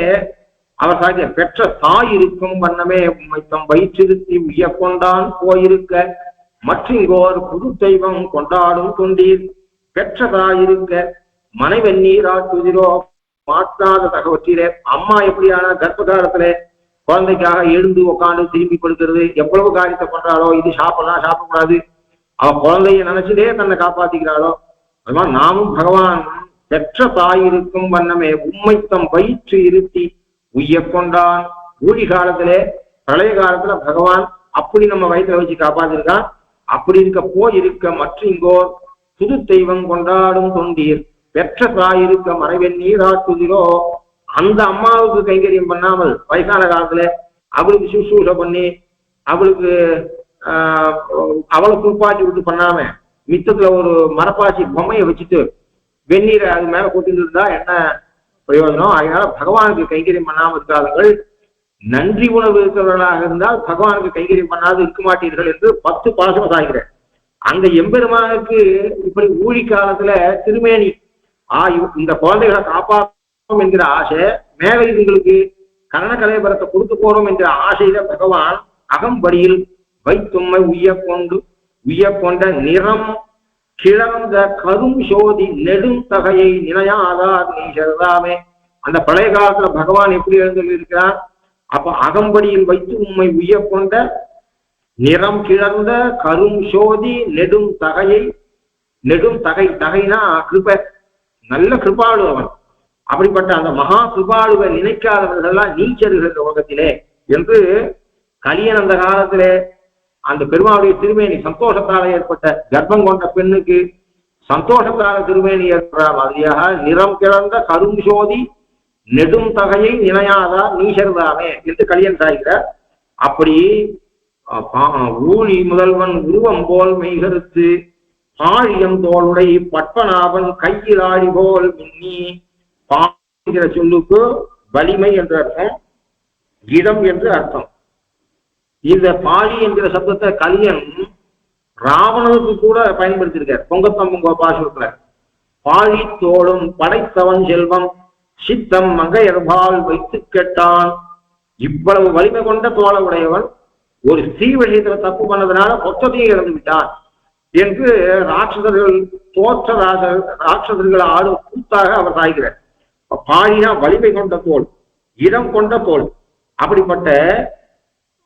அவர் சாகிய பெற்ற தாய் இருக்கும் வண்ணமே தம் வயிற்றிருத்தி உய்ய கொண்டான் போயிருக்க மற்றிங்கோர் புது தெய்வம் கொண்டாடும் கொண்டீர் பெற்ற தாயிருக்க மனைவெண்ணீர் ஆற்றுதிரோ மாற்றாத தகவற்றிலே. அம்மா எப்படியான கர்ப்ப காலத்துல குழந்தைக்காக எழுந்து உட்காந்து திரும்பி கொடுக்கிறது, எவ்வளவு காரியத்தை பண்றாளோ, இது சாப்பிடலாம் சாப்பிடக்கூடாது, அவ குழந்தைய நினைச்சுட்டே தன்னை காப்பாத்திக்கிறாளோ, அது மாதிரி நாமும் பகவான் பெற்ற தாயிருக்கும் வண்ணமே உம்மைத்தம் வயிற்று இருத்தி உய்ய கொண்டான். ஊழி காலத்திலே பிரளய காலத்துல பகவான் அப்படி நம்ம வயிற்றுல வச்சு காப்பாத்திருக்கான். அப்படி இருக்க போயிருக்க மற்றிங்கோர் புது தெய்வம் கொண்டாடும் தொண்டீர் பெற்ற தாயிருக்க மறைவெண்ணீர் ஆற்றுதிரோ. அந்த அம்மாவுக்கு கைங்கரியம் பண்ணாமல் வயசான காலத்துல அவளுக்கு சுசூசை பண்ணி அவளுக்கு அவளை குளிப்பாட்டி விட்டு பண்ணாம மித்தத்துல ஒரு மரப்பாச்சி பொம்மையை வச்சுட்டு வெந்நீரை அது மேல கொட்டிட்டு இருந்தா என்ன பிரயோஜனம்? அதனால பகவானுக்கு கைங்கரியம் பண்ணாமல் இருக்காதவர்கள் நன்றி உணவு இருக்கிறவர்களாக இருந்தால் பகவானுக்கு கைங்கரியம் பண்ணாது இருக்க மாட்டீர்கள் என்று 10 பாசம் சாய்கிறேன். அந்த எம்பெருமானுக்கு இப்படி ஊழி காலத்துல திருமேனி இந்த குழந்தைகளை காப்பாற்றும் என்கிற ஆசை, மேல இதுங்களுக்கு கரண கலைபரத்தை கொடுத்து போறோம் என்கிற ஆசையில பகவான் அகம்படியில் வைத்தும்மை உய்ய கொண்ட நிறம் கிளர்ந்த கரும் சோதி நெடும் தகையை நினையாதார் நீ செல்தாமே. அந்த பழைய காலத்துல பகவான் எப்படி எழுந்து இருக்கிறார்? அப்ப அகம்படியில் வைத்து உண்மை உய்ய கொண்ட நிறம் கிளர்ந்த கரும் சோதி நெடும் தகையை. நெடும் தகைனா கிருப, நல்ல கிருபாளு அவன். அப்படிப்பட்ட அந்த மகா கிருபாளுவை நினைக்காதவர்கள்லாம் நீச்சர்கள் உலகத்திலே என்று கலியன் அந்த காலத்திலே அந்த பெருமாளுடைய திருமேனி சந்தோஷத்தால ஏற்பட்ட கர்ப்பம் கொண்ட பெண்ணுக்கு சந்தோஷத்தான திருமேனி ஏற்படுற மாதிரியாக நிறம் கிளந்த கருஞ்சோதி நெடும் தகையை நினையாதா நீசர்தாமே என்று கலியன் சாய்கிறார். அப்படி ஊழி முதல்வன் உருவம் போல் மெய்கருத்து ஆழியம் தோளுடை பட்பநாபன் கையில் ஆழி போல் மின்னி பாங்கிற சொல்லுக்கு வலிமை என்று அர்த்தம், இடம் என்று அர்த்தம். இந்த பாழி என்கிற சப்தத்தை கலியன் ராவணனுக்கு கூட பயன்படுத்தியிருக்கார். பொங்கத்தம்புங்க பாசுரத்துல பாழி தோளும் படைத்தவன் செல்வம் சித்தம் மங்கையர்பால் வைத்து கேட்டான். இவ்வளவு வலிமை கொண்ட தோள உடையவன் ஒரு ஸ்ரீ விஷயத்துல தப்பு பண்ணதுனால மொத்தத்தையும் இழந்து விட்டான் என்று ராட்சதர்கள் தோற்ற ராட்சதர்கள் ஆடும் கூத்தாக அவர் சாய்கிறார். பாழினா வலிமை கொண்ட தோல், இடம் கொண்ட தோல். அப்படிப்பட்ட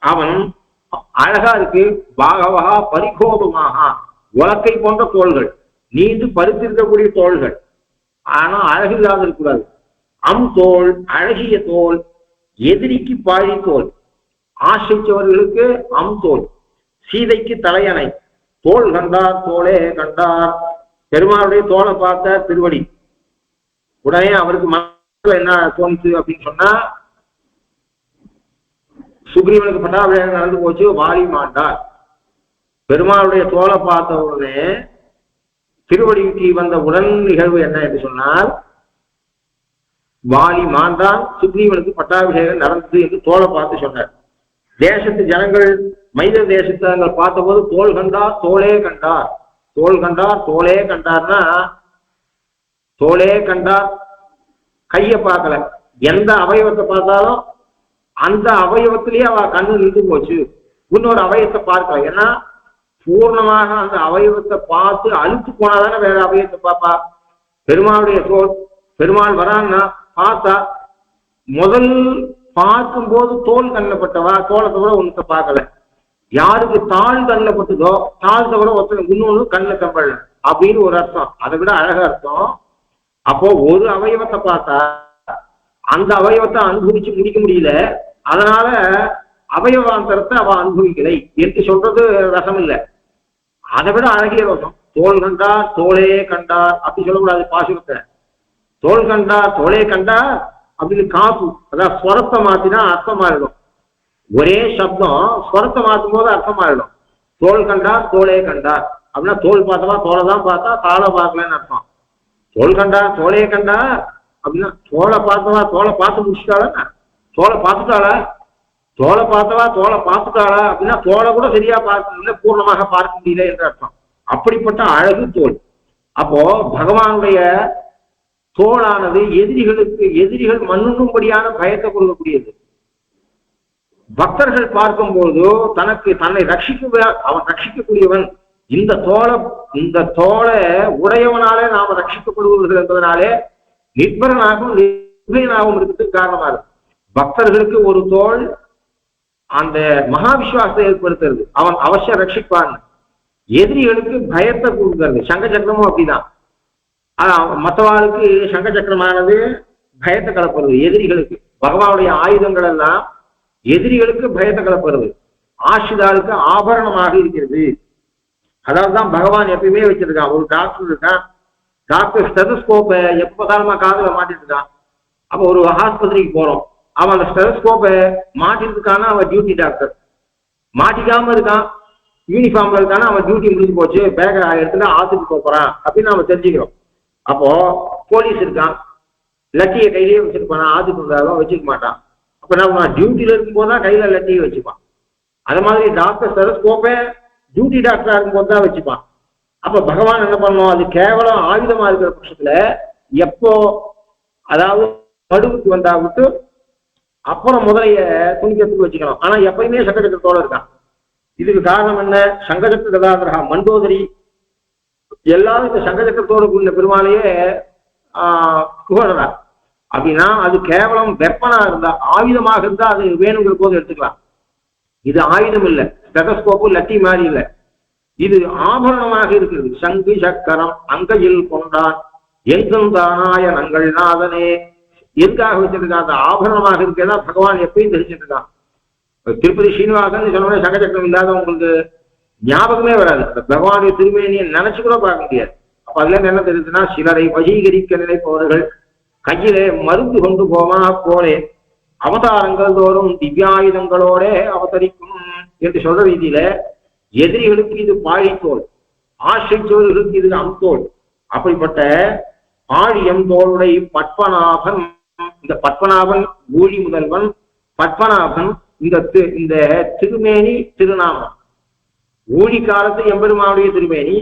அவன் அழகா இருக்கு. பாகவகா பரிகோபமாக உலக்கை போன்ற தோள்கள், நீண்டு பருத்திருக்கக்கூடிய தோள்கள், ஆனா அழகில்லாத இருக்கக்கூடாது. தோல் அழகிய தோல், எதிரிக்கு பாழி தோல், ஆசைச்சவர்களுக்கு தோல், சீதைக்கு தலையணை. தோல் கண்டார் தோளே கண்டார். பெருமாளுடைய தோலை பார்த்த திருவடி. உடனே அவருக்கு மனசுல என்ன தோணுச்சு அப்படின்னு சொன்னா, சுக்ரீவனுக்கு பட்டாபிஷேகம் நடந்து போச்சு, வாலி மாண்டார். பெருமாளுடைய தோலை பார்த்த உடனே திருவடிக்கு வந்த உடன் நிகழ்வு என்ன என்று சொன்னால், வாலி மாண்டான், சுக்ரீவனுக்கு பட்டாபிஷேகம் நடந்தது என்று தோலை பார்த்து சொன்னார். தேசத்து ஜனங்கள் மைத தேசத்தை பார்த்த போது தோல் கண்டார் தோளே கண்டார், தோல் கண்டார் தோளே கண்டார்னா தோளே கண்டார் கைய பார்க்கல, எந்த அவயவத்தை பார்த்தாலும் அந்த அவயவத்திலேயே அவ கண்ணு நின்று போச்சு, இன்னொரு அவயத்தை பார்க்கல. ஏன்னா பூர்ணமாக அந்த அவயவத்தை பார்த்து அழுத்து போனாதானே வேற அவயத்தை பார்ப்பா. பெருமாளுடைய தோல், பெருமாள் வரான்னா பார்த்தா முதல் பார்க்கும் போது தோல் கண்ணப்பட்டவா, தோலை தவிர ஒன்றத்தை பார்க்கல. யாருக்கு தாழ் கண்ணப்பட்டதோ தாழ் தவிர ஒருத்தர் இன்னொன்னு கண்ணில் கம்பல அப்படின்னு ஒரு அர்த்தம். அதை விட அழகா அர்த்தம். அப்போ ஒரு அவயவத்தை பார்த்தா அந்த அவயவத்தை அனுபவிச்சு முடிக்க முடியல, அதனால அவயவாந்தரத்தை அவ அனுபவிக்கலை என்று சொல்றது ரசம் இல்லை. அதை விட அழகிய ரசம். தோல் கண்டார் தோளே கண்டார் அப்படி சொல்லக்கூடாது பாசுரத்தை. தோல் கண்டார் தோளே கண்டார் அப்படின்னு காப்பு, அதான் ஸ்வரத்தை மாத்தினா அர்த்தம் மாறிடும். ஒரே சப்தம் ஸ்வரத்தை மாற்றும் போது அர்த்தம் மாறிடும். தோல் கண்டார் தோளே கண்டார் அப்படின்னா தோல் பார்த்தவா தோலை தான் பார்த்தா தாளை பார்க்கலன்னு அர்த்தம். தோல் கண்டார் தோளே கண்டார் அப்படின்னா தோலை பார்த்தவா தோலை பார்த்து முடிச்சுட்டாளா, தோலை பார்த்துட்டாளா, தோலை பார்த்தவா தோலை பார்த்துட்டாளா அப்படின்னா தோலை கூட சரியா பார்க்க முடியல, பூர்ணமாக பார்க்க முடியல என்று அர்த்தம். அப்படிப்பட்ட அழகு தோல். அப்போ பகவானுடைய தோளானது எதிரிகள் மண்ணும்படியான பயத்தை கொடுக்கக்கூடியது. பக்தர்கள் பார்க்கும்போது தன்னை அவன் ரட்சிக்கக்கூடியவன். இந்த தோளை உடையவனாலே நாம ரட்சிக்கப்படுவர்கள் என்பதனாலே நிர்பரனாகவும் நிர்பயனாகவும் இருக்கிறதுக்கு காரணமா இருக்கு. பக்தர்களுக்கு ஒரு தோல் அந்த மகாவிஸ்வாசத்தை ஏற்படுத்துறது, அவன் அவசியம் ரட்சிப்பான். எதிரிகளுக்கு பயத்தை கொடுக்கிறது. சங்க சக்கரமும் அப்படிதான். மற்றவாளுக்கு சங்க சக்கரமானது பயத்தை கலப்புறது, எதிரிகளுக்கு பகவானுடைய ஆயுதங்கள் எல்லாம் எதிரிகளுக்கு பயத்தை கலப்புறது, ஆசிதாளுக்கு ஆபரணமாக இருக்கிறது. அதாவதுதான் பகவான் எப்பயுமே வச்சிருக்கான். ஒரு டாக்டர் இருக்கான், டாக்டர் ஸ்டெதஸ்கோப்பை எப்பதானமா காதுல மாட்டிட்டு இருக்கான். அப்ப ஒரு ஆஸ்பத்திரிக்கு போறோம், அவன் அந்த ஸ்டெதஸ்கோப்பை மாட்டிட்டு இருக்கான்னா அவன் டியூட்டி டாக்டர். மாட்டிக்காம இருக்கான், யூனிஃபார்ம்ல இருக்கானா அவன் டியூட்டி முடிஞ்சு போச்சு, பேக எடுத்துட்டு ஆத்துக்கு போறான் அப்படின்னு நம்ம தெரிஞ்சுக்கிறோம். அப்போ போலீஸ் இருக்கான், லட்டியை கையிலேயே வச்சிருப்பானா, ஆத்துக்கு இருந்தாலும் வச்சுக்க மாட்டான். அப்ப நான் டியூட்டியில இருக்கும் போதுதான் கையில லட்டியை வச்சுப்பான். அது மாதிரி டாக்டர் ஸ்டெதஸ்கோப்பை டியூட்டி டாக்டரா இருக்கும் போது தான் வச்சுப்பான். அப்ப பகவான் என்ன பண்ணணும், அது கேவலம் ஆயுதமா இருக்கிற பட்சத்துல எப்போ அதாவது நடுவுக்கு வந்தா விட்டு அப்புறம் முதலைய துணிக்கிறதுக்கு வச்சுக்கணும். ஆனா எப்பயுமே சங்கச்சக்கரத்தோட இருக்கான். இதுக்கு காரணம் என்ன, சங்கச்சக்கர கதாதரா மண்டோதரி எல்லாரும் இந்த சங்கச்சக்கரத்தோடு கூடிய பெருமாளையே புகழறா. அப்படின்னா அது கேவலம் வெப்பனா இருந்தா, ஆயுதமாக இருந்தா அது வேணுங்கிற போது எடுத்துக்கலாம். இது ஆயுதம் இல்லை, ஸ்டெதஸ்கோப்பு லட்டி மாதிரி இல்லை, இது ஆபரணமாக இருக்கிறது. சங்கு சக்கரம் அங்கையில் கொண்டான் எங்கும் தானாய நங்கள் நாதனே. எதுக்காக வச்சிருக்கான், அந்த ஆபரணமாக இருக்கிறதா பகவான் எப்பயும் தெரிஞ்சுட்டு இருக்கான். திருப்பதி ஸ்ரீனிவாசன் சொன்ன சங்கச்சக்கரம் இல்லாத உங்களுக்கு ஞாபகமே வராது. பகவானுடைய திருமேனியை நினைச்சு கூட பார்க்க முடியாது. அப்ப அதுல என்ன தெரியுதுன்னா, சிலரை வசீகரிக்க நினைப்பவர்கள் கையிலே மருந்து கொண்டு போமா போலே அவதாரங்கள் தோறும் திவ்யாயுதங்களோட அவதரிக்கும் என்று சொல்ற ரீதியில எதிரிகளுக்கு இது பாழித்தோல், ஆசிரியர்களுக்கு இது அம்தோல். அப்படிப்பட்ட ஆழியம் தோளுடை பத்மநாபன், இந்த பத்மநாபன் ஊழி முதல்வன் பத்மநாபன், இந்த திருமேனி திருநாமம். ஊழி காலத்து எம்பெருமானுடைய திருமேனி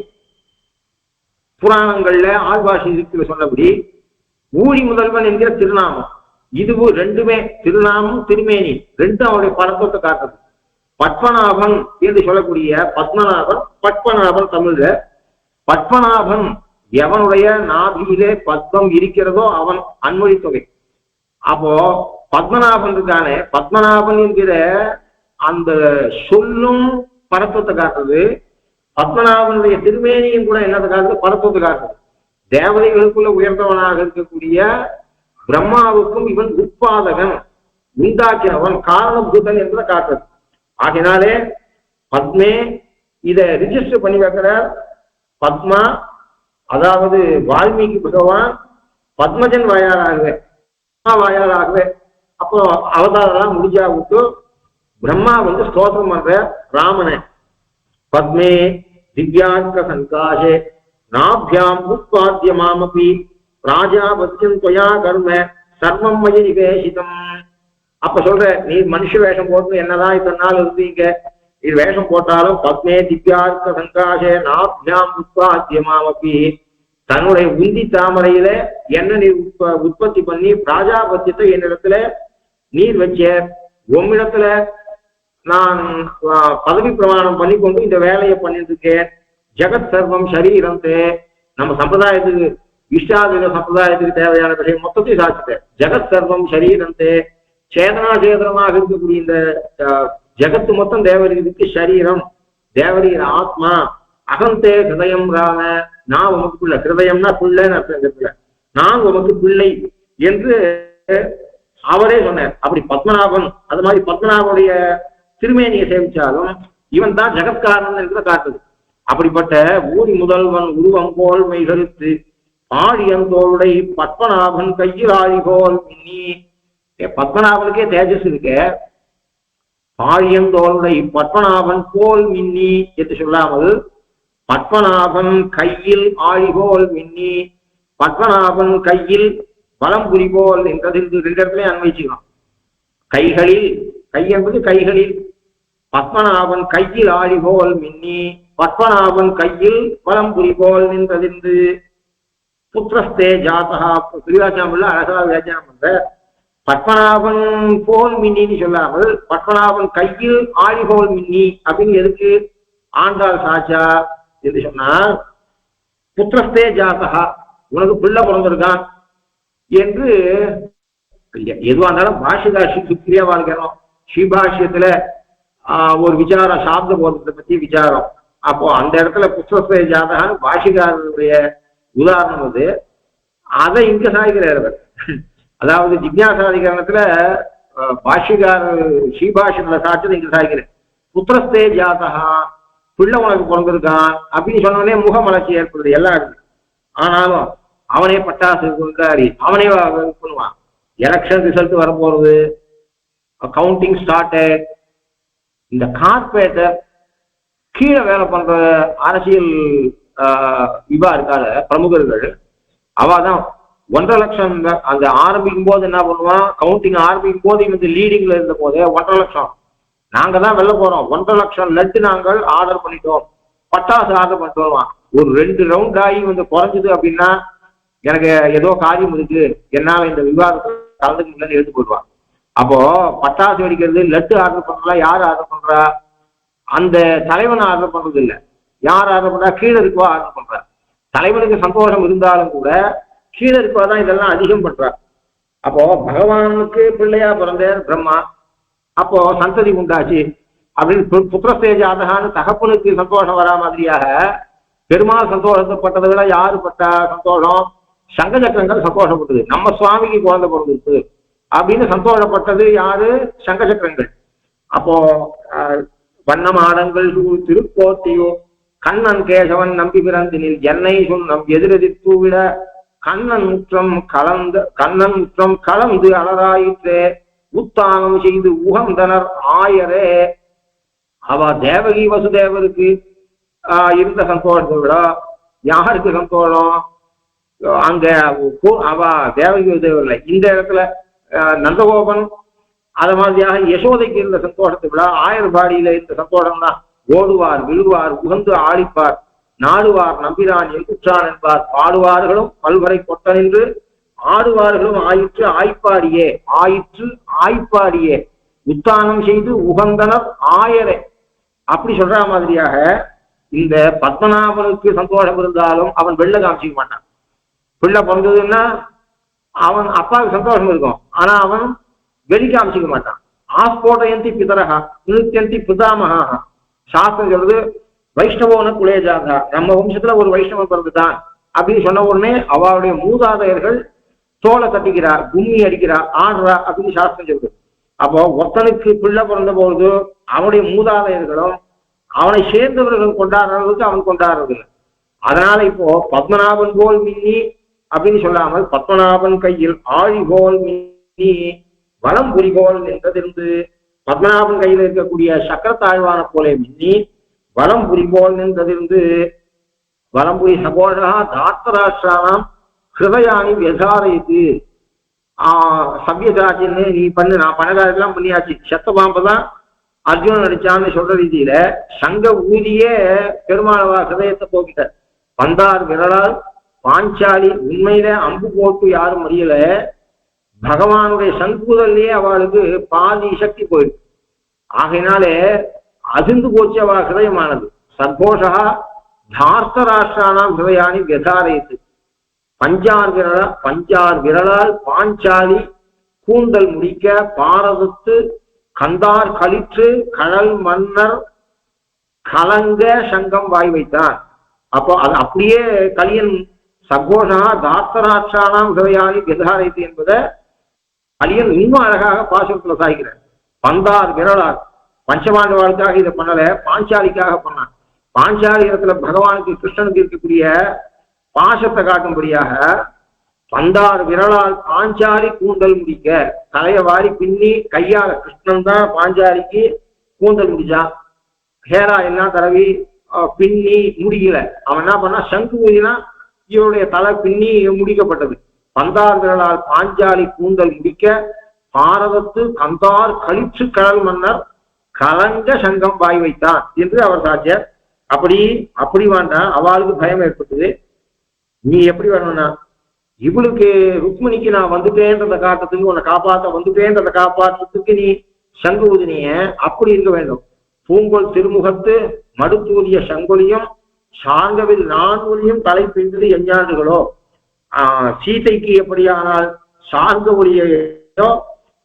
புராணங்கள்ல ஆழ்வாசி இருக்கிற சொன்னபடி ஊழி முதல்வன் என்கிற திருநாமம். இதுவும் ரெண்டுமே திருநாமம் திருமேனி ரெண்டும் அவருடைய பரத்துவத்தை காட்டுறது. பத்மநாபன் என்று சொல்லக்கூடிய பத்மநாபன், பத்மநாபன் தமிழ்ல பத்மநாபன் எவனுடைய நாபியிலே பத்மம் இருக்கிறதோ அவன் அன்மொழி தொகை. அப்போ பத்மநாபன் இருக்கானே, பத்மநாபன் என்கிற அந்த சொல்லும் பரத்துவத்தை காட்டுறது. பத்மநாபனுடைய திருமேனியும் கூட என்னத்தை காட்டுறது? பரத்துவத்தை காட்டுறது. தேவதைகளுக்குள்ள உயர்ந்தவனாக இருக்கக்கூடிய பிரம்மாவுக்கும் இவன் உற்பாதகன், உண்டாக்கினவன், காரணபூதன் என்பதை காட்டுறது. ஆகினாலே பத்மே இத ரிஜிஸ்டர் பண்ணி வைக்கிற பத்மா, அதாவது வால்மீகி பகவான் பத்மஜன் வாயாராகவே வாயாராகவே அப்போ அவதாரம் முடிஞ்சா விட்டு பிரம்மா ஸ்தோத்திரம் பண்ற ராமனை. பத்மே திவ்யாங்க சங்காஷே நாபியாம் உத்பாத்திய மாமபி ராஜாபத்தியம் தொயா கர்ம சர்வம் மய நிவேசிதம். அப்ப சொல்ற, நீ மனுஷ வேஷம் போட்டு என்னதான் இத்தனை நாள் இருந்தீங்க, இது வேஷம் போட்டாலும் பத்மே திவ்யார்க்க சங்காஷே நாபியாம் உத்பாத்திய மாமபி, தன்னுடைய உந்தி தாமரையில என்ன நீ உற்பத்தி பண்ணி ராஜாபத்தியத்தை என்னிடத்துல நீர் வச்ச, உம்மிடத்துல நான் பதவி பிரமாணம் பண்ணி கொண்டு இந்த வேலையை பண்ணிட்டு இருக்கேன். ஜெகத் சர்வம் சரீரந்தே, நம்ம சம்பிரதாயத்துக்கு இஷ்டாதிர சம்பிரதாயத்துக்கு தேவையான விஷயம் மொத்தத்தையும் சாதிச்சுட்டேன். ஜெகத் சர்வம் சரீரந்தே, சேதனாசேதனமாக இருக்கக்கூடிய இந்த ஜெகத்து மொத்தம் தேவரீருக்கு சரீரம், தேவரீர் ஆத்மா. அகந்தே ஹிருதயம் ராம, நான் உமக்கு பிள்ளை, ஹிருதயம்னா பிள்ளைன்னு அர்த்தம், நான் உமக்கு பிள்ளை என்று அவரே சொன்னார். அப்படி பத்மநாபன், அது மாதிரி பத்மநாபனுடைய திருமேனியை சேவிச்சாலும் இவன் தான் ஜெகத்காரன் என்று காட்டுது. அப்படிப்பட்ட ஊழி முதல்வன் உருவம் போல் மெய்கருத்து ஆழியந்தோளுடைய பத்மநாபன் கையில் ஆழி போல் மின்னி. பத்மநாபனுக்கே தேஜஸ் இருக்க, ஆழியந்தோளுடைய பத்மநாபன் போல் மின்னி என்று சொல்லாமல் பத்மநாபன் கையில் ஆழிபோல் மின்னி, பத்மநாபன் கையில் பலம் புரிபோல் என்றது ரெண்டு இடத்துலயும் அன்வைச்சுக்கலாம். கைகளில், கை என்பது கைகளில், பத்மநாபன் கையில் ஆழிபோல் மின்னி, பத்மநாபன் கையில் பலம் புரிபோல் நின்றதின்று. புத்திரஸ்தே ஜாதகா, திருவாச்சாமில் அழகா வியாக்கியானம் பண்ற. பத்மநாபன் போல் மின்னின்னு சொல்லாமல் பத்மநாபன் கையில் ஆழிபோல் மின்னி அப்படின்னு எதுக்கு ஆண்டாள் சாச்சா என்று சொன்னால், புத்திரஸ்தே ஜாதகா, உனக்கு பிள்ளை பிறந்திருக்கான் என்று எதுவா இருந்தாலும் பாஷிகாஷி சுக்ரியா வாழ்க்கணும். ஸ்ரீபாஷ்யத்துல ஒரு விசாரம், சாப்த போதத்தை பத்தி விசாரம். அப்போ அந்த இடத்துல புத்திரஸ்தே ஜாதகான்னு பாஷிகாரனுடைய உதாரணம் அது. அதை இங்க சாதிக்கிறார். அதாவது ஜிக்ஞாசாதிகரணத்துல பாஷிகார் ஸ்ரீபாஷத்துல சாட்சது இங்க சாதிக்கிறேன். புத்திரஸ்தே ஜாதகா, பிள்ளை உனக்கு பிறந்திருக்கான் அப்படின்னு சொன்னோடனே முகமலர்ச்சி ஏற்படுது எல்லாம் இருக்கு. ஆனாலும் அவனே பட்டாசு கொண்டாடி அவனே பண்ணுவான். எலெக்ஷன் ரிசல்ட் வரப்போறது, கவுண்டிங் ஸ்டார்ட். இந்த கார்பரேட்டர் கீழே வேலை பண்ற அரசியல் இவா இருக்காத பிரமுகர்கள், அவாதான் 1.5 லட்சம் அந்த ஆரம்பிக்கும் போது என்ன பண்ணுவான், கவுண்டிங் ஆரம்பிக்கும் போது இவங்க லீடிங்ல இருந்த போது 1.5 லட்சம் நாங்க தான் வெளில போறோம், 1.5 லட்சம் லட்டு நாங்கள் ஆர்டர் பண்ணிட்டோம், பட்டாசு ஆர்டர் பண்ணிட்டு வருவான். ஒரு 2 ரவுண்ட் ஆகி குறைஞ்சது அப்படின்னா எனக்கு ஏதோ காரியம் இருக்கு, என்னால இந்த விவாதத்தை கலந்துக்க முடியலன்னு எடுத்து போடுவான். அப்போ பட்டாசு வெடிக்கிறது, லட்டு ஆர்டர் பண்றா, யார் ஆர்டர் பண்றா? அந்த தலைவன் ஆர்டர் பண்றது இல்லை. யார் ஆர்டர் பண்றா? கீழே இருக்கவா ஆர்டர் பண்றா. தலைவனுக்கு சந்தோஷம் இருந்தாலும் கூட கீழே இருக்கவாதான் இதெல்லாம் அதிகம் பண்றா. அப்போ பகவானுக்கு பிள்ளையா பிறந்தார் பிரம்மா, அப்போ சந்ததி உண்டாச்சு அப்படின்னு புத்திரஸ்தே ஜாதகான்னு தகப்பனுக்கு சந்தோஷம் வரா மாதிரியாக பெருமாள் சந்தோஷப்பட்டதை விட யாரு பட்டா சந்தோஷம்? சங்க சக்கரங்கள் சந்தோஷப்பட்டது. நம்ம சுவாமிக்கு குழந்தை பிறந்திருக்கு அப்படின்னு சந்தோஷப்பட்டது யாரு? சங்க சக்கரங்கள். அப்போ வண்ணமாடங்கள் திருக்கோட்டியோ கண்ணன் கேசவன் நம்பி பிறந்தினில் என்னை சொன்னம் எதிரெதிர்த்து விட கண்ணன் முற்றம் கலந்து அலராயிற்றே உத்தானம் செய்து உகந்தனர் ஆயரே. அவ தேவகி வசுதேவருக்கு இருந்த சந்தோஷத்தை விட யாருக்கு சந்தோஷம்? அங்க அவ தேவகி வசுதேவர் இந்த இடத்துல நந்தகோபன் அது மாதிரியாக யசோதைக்கு இருந்த சந்தோஷத்தை விட ஆயர்பாடியில இருந்த சந்தோஷம் தான். ஓடுவார் விழுவார் உகந்து ஆடிப்பார் நாடுவார் நம்பிரான் எங்குற்றான் என்பார் பாடுவார்களும் பல்வரை கொட்ட நின்று ஆடுவார்களும் ஆயிற்று ஆய்ப்பாடியே உத்தானம் செய்து உகந்தனர் ஆயரே. அப்படி சொல்ற மாதிரியாக இந்த பத்மநாபனுக்கு சந்தோஷம் இருந்தாலும் அவன் வெளில காமிச்சிக்க மாட்டான். பிள்ளை பிறந்ததுன்னா அவன் அப்பாவுக்கு சந்தோஷம் இருக்கும், ஆனா அவன் வெளி காமிச்சிக்க மாட்டான். ஆஸ்போடயந்தி பிதரகா நிருத்தியந்தி பிதாமகா. சாஸ்திரம் சொல்றது வைஷ்ணவோன குலேஜாதா, நம்ம வம்சத்துல ஒரு வைஷ்ணவன் பிறந்துதான் அப்படின்னு சொன்ன உடனே அவளுடைய மூதாதையர்கள் தோலை கட்டிக்கிறார், கும்மி அடிக்கிறார், ஆடுறா அப்படின்னு சாஸ்திரம் சொல்றது. அப்போ ஒருத்தனுக்கு பிள்ளை பிறந்த பொழுது அவனுடைய மூதாதையர்களும் அவனை சேர்ந்தவர்கள் கொண்டாடுறதுக்கு அவன் கொண்டாடுறது இல்லை. அதனால இப்போ பத்மநாபன் போல் மின்னி அப்படின்னு சொல்லாமல் பத்மநாபன் கையில் ஆழி போல் மின்னி வலம் புரி போல் நின்றதிருந்து பத்மநாபன் கையில் இருக்கக்கூடிய சக்கரத்தாழ்வான போலே மின்னி வலம் புரி போல் நின்றதிருந்து வலம்புரி சகோதரா தார்த்தராஷ்டிரானாம் ஹிருதயானி வியசாரயித்து. சவ்யசாச்சின்னு நீ பண்ணு, நான் பண்ணதாரெல்லாம் பண்ணியாச்சு. செத்த பாம்பதான் அர்ஜுனன் நடிச்சான்னு சொல்ற ரீதியில சங்க ஊதிய பெருமாளவா ஹிருதயத்தை போக்கிட்ட பந்தார் விரலால் பாஞ்சாலி உண்மையில அம்பு போட்டு யாரும் அறியல. பகவானுடைய சங்கூதல்லையே அவளுக்கு பாதி சக்தி போயிடுச்சு. ஆகையினாலே அதிர்ந்து போச்சு அவ ஹிருதயமானது. சர்கோஷா தார்த்தராஷ்டிரானாம் ஹிருதயானி வியசாரயித்து. பஞ்சார் விரலால் பாஞ்சாலி கூந்தல் முடிக்க பாரதத்து கந்தார் களிற்று கழல் மன்னர் கலங்க சங்கம் வாய் வைத்தான். அப்போ அது அப்படியே கலியன் சகோஷா தார்த்தராட்சானாம் ஹிருதயானி வியசாரயித்து என்பதை கலியன் இன்னும் அழகாக பாசுரத்துல சாய்க்கிறார். பந்தார் விரலால் பஞ்சபாண்டவாளுக்காக இதை பண்ணல, பாஞ்சாலிக்காக பண்ணான். பாஞ்சாலி இடத்துல பகவானுக்கு கிருஷ்ணனுக்கு இருக்கக்கூடிய பாசத்தை காட்டும்படியாக பந்தார் விரலால் பாஞ்சாலி கூந்தல் முடிக்க தலையை வாரி பின்னி கையால கிருஷ்ணன் தான் பாஞ்சாலிக்கு கூந்தல் முடிச்சான். ஹேரா எல்லாம் தடவி பின்னி முடியல. அவன் என்ன பண்ணா சங்கு ஊதினா இவருடைய தலை பின்னி முடிக்கப்பட்டது. பந்தார் விரலால் பாஞ்சாலி கூந்தல் முடிக்க பாரதத்து கந்தார் களிற்று கடல் மன்னர் கலங்க சங்கம் வாய் வைத்தான் என்று அவர் சாட்சியார். அப்படி வேண்டாம், அவளுக்கு பயம் ஏற்பட்டது. நீ எப்படி வரணும்னா இவளுக்கு ருக்மிணிக்கு நான் வந்துட்டேன்றதை காட்டுறதுக்கு உன்னை காப்பாற்ற வந்துட்டேன்றதை காப்பாற்றுறதுக்கு நீ சங்கு ஊதினிய அப்படி இருக்க வேண்டும். பூங்கொல் திருமுகத்து மடுத்தூரிய சங்கொலியும் சாங்கவில் நான்கொலியும் தலை பின்றது எஞ்ஞாண்டுகளோ. சீதைக்கு எப்படியானால் சார்ந்த ஒலியோ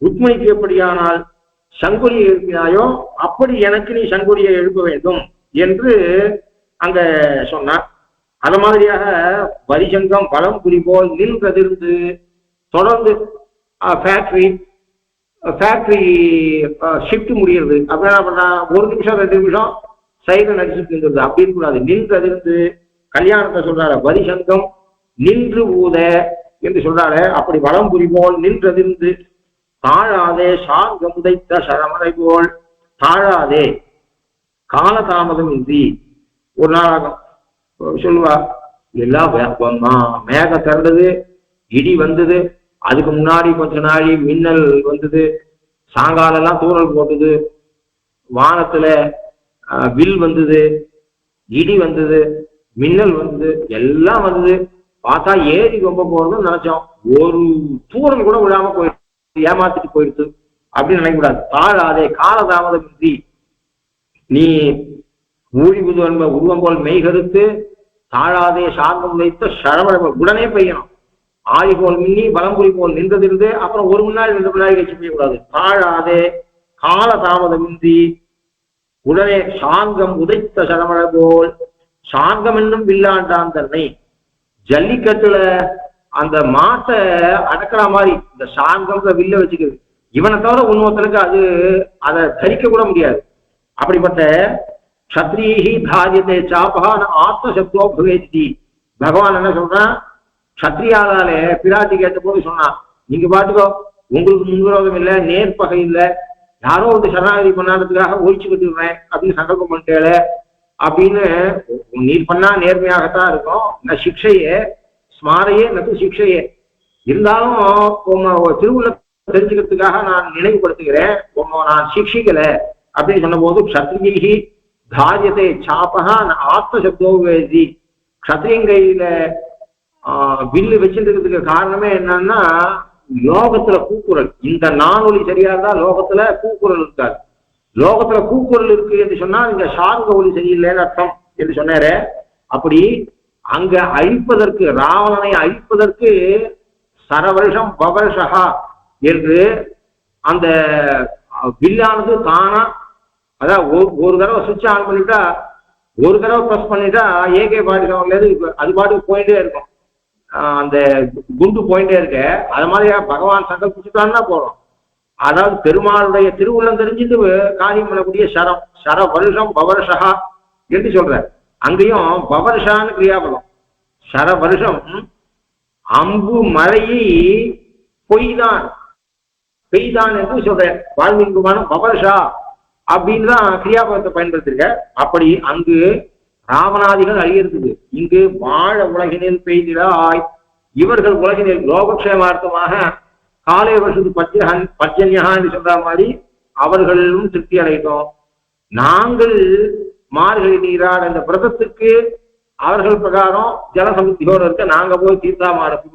ருக்மிணிக்கு எப்படியானால் சங்கொலியை எழுப்பினாயோ அப்படி எனக்கு நீ சங்கொலியை எழுப்ப வேண்டும் என்று அங்க சொன்னார். அது மாதிரியாக வரிசங்கம் பலம் புரி போல் நின்றதிருந்து தொடர்ந்து ஃபேக்டரி ஷிஃப்ட் முடிகிறது. அப்ப என்ன பண்ணா 1 நிமிஷம் 2 நிமிஷம் சைக்கிள் நடிச்சுட்டு இருந்தது அப்படின்னு கூடாது. நின்றதிருந்து கல்யாணத்தை சொல்றாரு. வரிசங்கம் நின்று ஊத என்று சொல்றாரு. அப்படி வலம் புரி போல் நின்றதிருந்து தாழாதே சாங்கம் உதைத்த சரமரை போல் தாழாதே காலதாமதம் இன்றி ஒரு நாளாகும் சொல்லுவா. எல்லாம் மேகம் திரண்டது, இடி வந்தது, அதுக்கு முன்னாடி கொஞ்ச நாளி மின்னல் வந்தது, சாயங்காலம் எல்லாம் தூரல் போட்டது, வானத்துல வில் வந்தது, இடி வந்தது, மின்னல் வந்தது, எல்லாம் வந்தது. பார்த்தா ஏறி ரொம்ப போறதுன்னு நினைச்சோம். ஒரு தூரல் கூட விழாம போயிடுச்சு, ஏமாத்திட்டு போயிடுச்சு அப்படின்னு நினைக்கக்கூடாது. தாழாதே காலதாமதம் இன்றி நீ ஊழி புதுவன்ப உருவம் போல் மெய்கருத்து தாழாதே சார்ந்தம் வைத்த சரவழ உடனே பெய்யணும். ஆழி போல் மின்னி பலம்புரி போல் நின்றதிருந்து அப்புறம் 1 மணி நேரம் 2 மணி நேரம் கழிச்சு பெய்யக்கூடாது. தாழாதே கால தாமதமின்றி உடனே சாங்கம் உதைத்த சரவழ போல் சாங்கம் என்னும் வில்லாண்டான் தன்னை. ஜல்லிக்கட்டுல அந்த மாட்டை அடக்கிற மாதிரி இந்த சாங்கம்ல வில்ல வச்சுக்கிறது. இவனை தவிர இன்னொருத்தருக்கு அதை தரிக்க கூட முடியாது. அப்படிப்பட்ட க்ஷத்ரீஹி தாரியத்தை சாபகான ஆத்மசப்தோ பவேதி. பகவான் என்ன சொல்றான், க்ஷத்ரியாலே பிராட்டி கேட்ட போது சொன்னான், நீங்க பாட்டுக்கோ, உங்களுக்கு முன்விரோதம் இல்லை, நேர்பகை இல்லை, யாரோ ஒரு சரணாகதி பண்ணாததுக்காக ஒழிச்சு கட்டுறேன் அப்படின்னு சங்கல்பம் பண்ணிட்டேல அப்படின்னு. நீ பண்ணா நேர்மையாகத்தான் இருக்கும். நான் சிக்ஷையே ஸ்மாரையே நது சிக்ஷையே இருந்தாலும் திருவுள்ள தெரிஞ்சுக்கிறதுக்காக நான் நினைவுபடுத்துகிறேன், நான் சிக்ஷிக்கல அப்படின்னு சொன்ன போது க்ஷத்ரியை தாரியத்தை சாப்பகா ஆத்மசப்தோ வேதி. க்ஷத்ரியங்கையில வில்லு வச்சிருக்கிறதுக்கு காரணமே என்னன்னா லோகத்துல கூக்குரல். இந்த நானொலி சரியா இருந்தா லோகத்துல கூக்குரல் இருக்காது. லோகத்துல கூக்குரல் இருக்கு என்று சொன்னால் இங்க சார்ந்த ஒளி சரியில்லைன்னு அர்த்தம் என்று சொன்னாரு. அப்படி அங்க அழிப்பதற்கு, ராவணனை அழிப்பதற்கு சரவருஷம் பவர்ஷகா என்று அந்த வில்லானது தானா, அதான் ஒரு தடவை சுவிட்ச் ஆன் பண்ணிட்டா, ஒரு தடவை ப்ரெஸ் பண்ணிட்டா ஏகே பாடினவர்லேருந்து அது பாட்டுக்கு போயிட்டே இருக்கும், அந்த குண்டு போயிட்டே இருக்க. அது மாதிரி பகவான் சங்கல்பிச்சுட்டான்னா போறோம். அதாவது பெருமாளுடைய திருவுள்ளம் தெரிஞ்சுட்டு காரியம் பண்ணக்கூடிய சரம், சர வருஷம் பவர்ஷகா என்று சொல்ற. அங்கேயும் பவர்ஷான்னு கிரியாபலம். சர வருஷம் அம்பு மழையை பொய்தான் பெய்தான் என்று சொல்றேன். வால்மீகுமான பவர்ஷா அப்படின்னு தான் கிரியாபலத்தை பயன்படுத்திருக்க. அப்படி அங்கு ராவணாதிகள் அழியிறதுக்கு, இங்கு வாழ உலகினில் பெய்திடாய், இவர்கள் உலகினில் லோகக்ஷேமார்த்தமாக காலை வருஷத்து பர்ஜன்யா என்று சொல்ற மாதிரி அவர்களும் திருப்தி அடையிட்டோம். நாங்கள் மார்கழி நீராட அந்த விரதத்துக்கு அவர்கள் பிரகாரம் ஜலசமுத்தியோடு இருக்க நாங்க போய் தீர்த்தா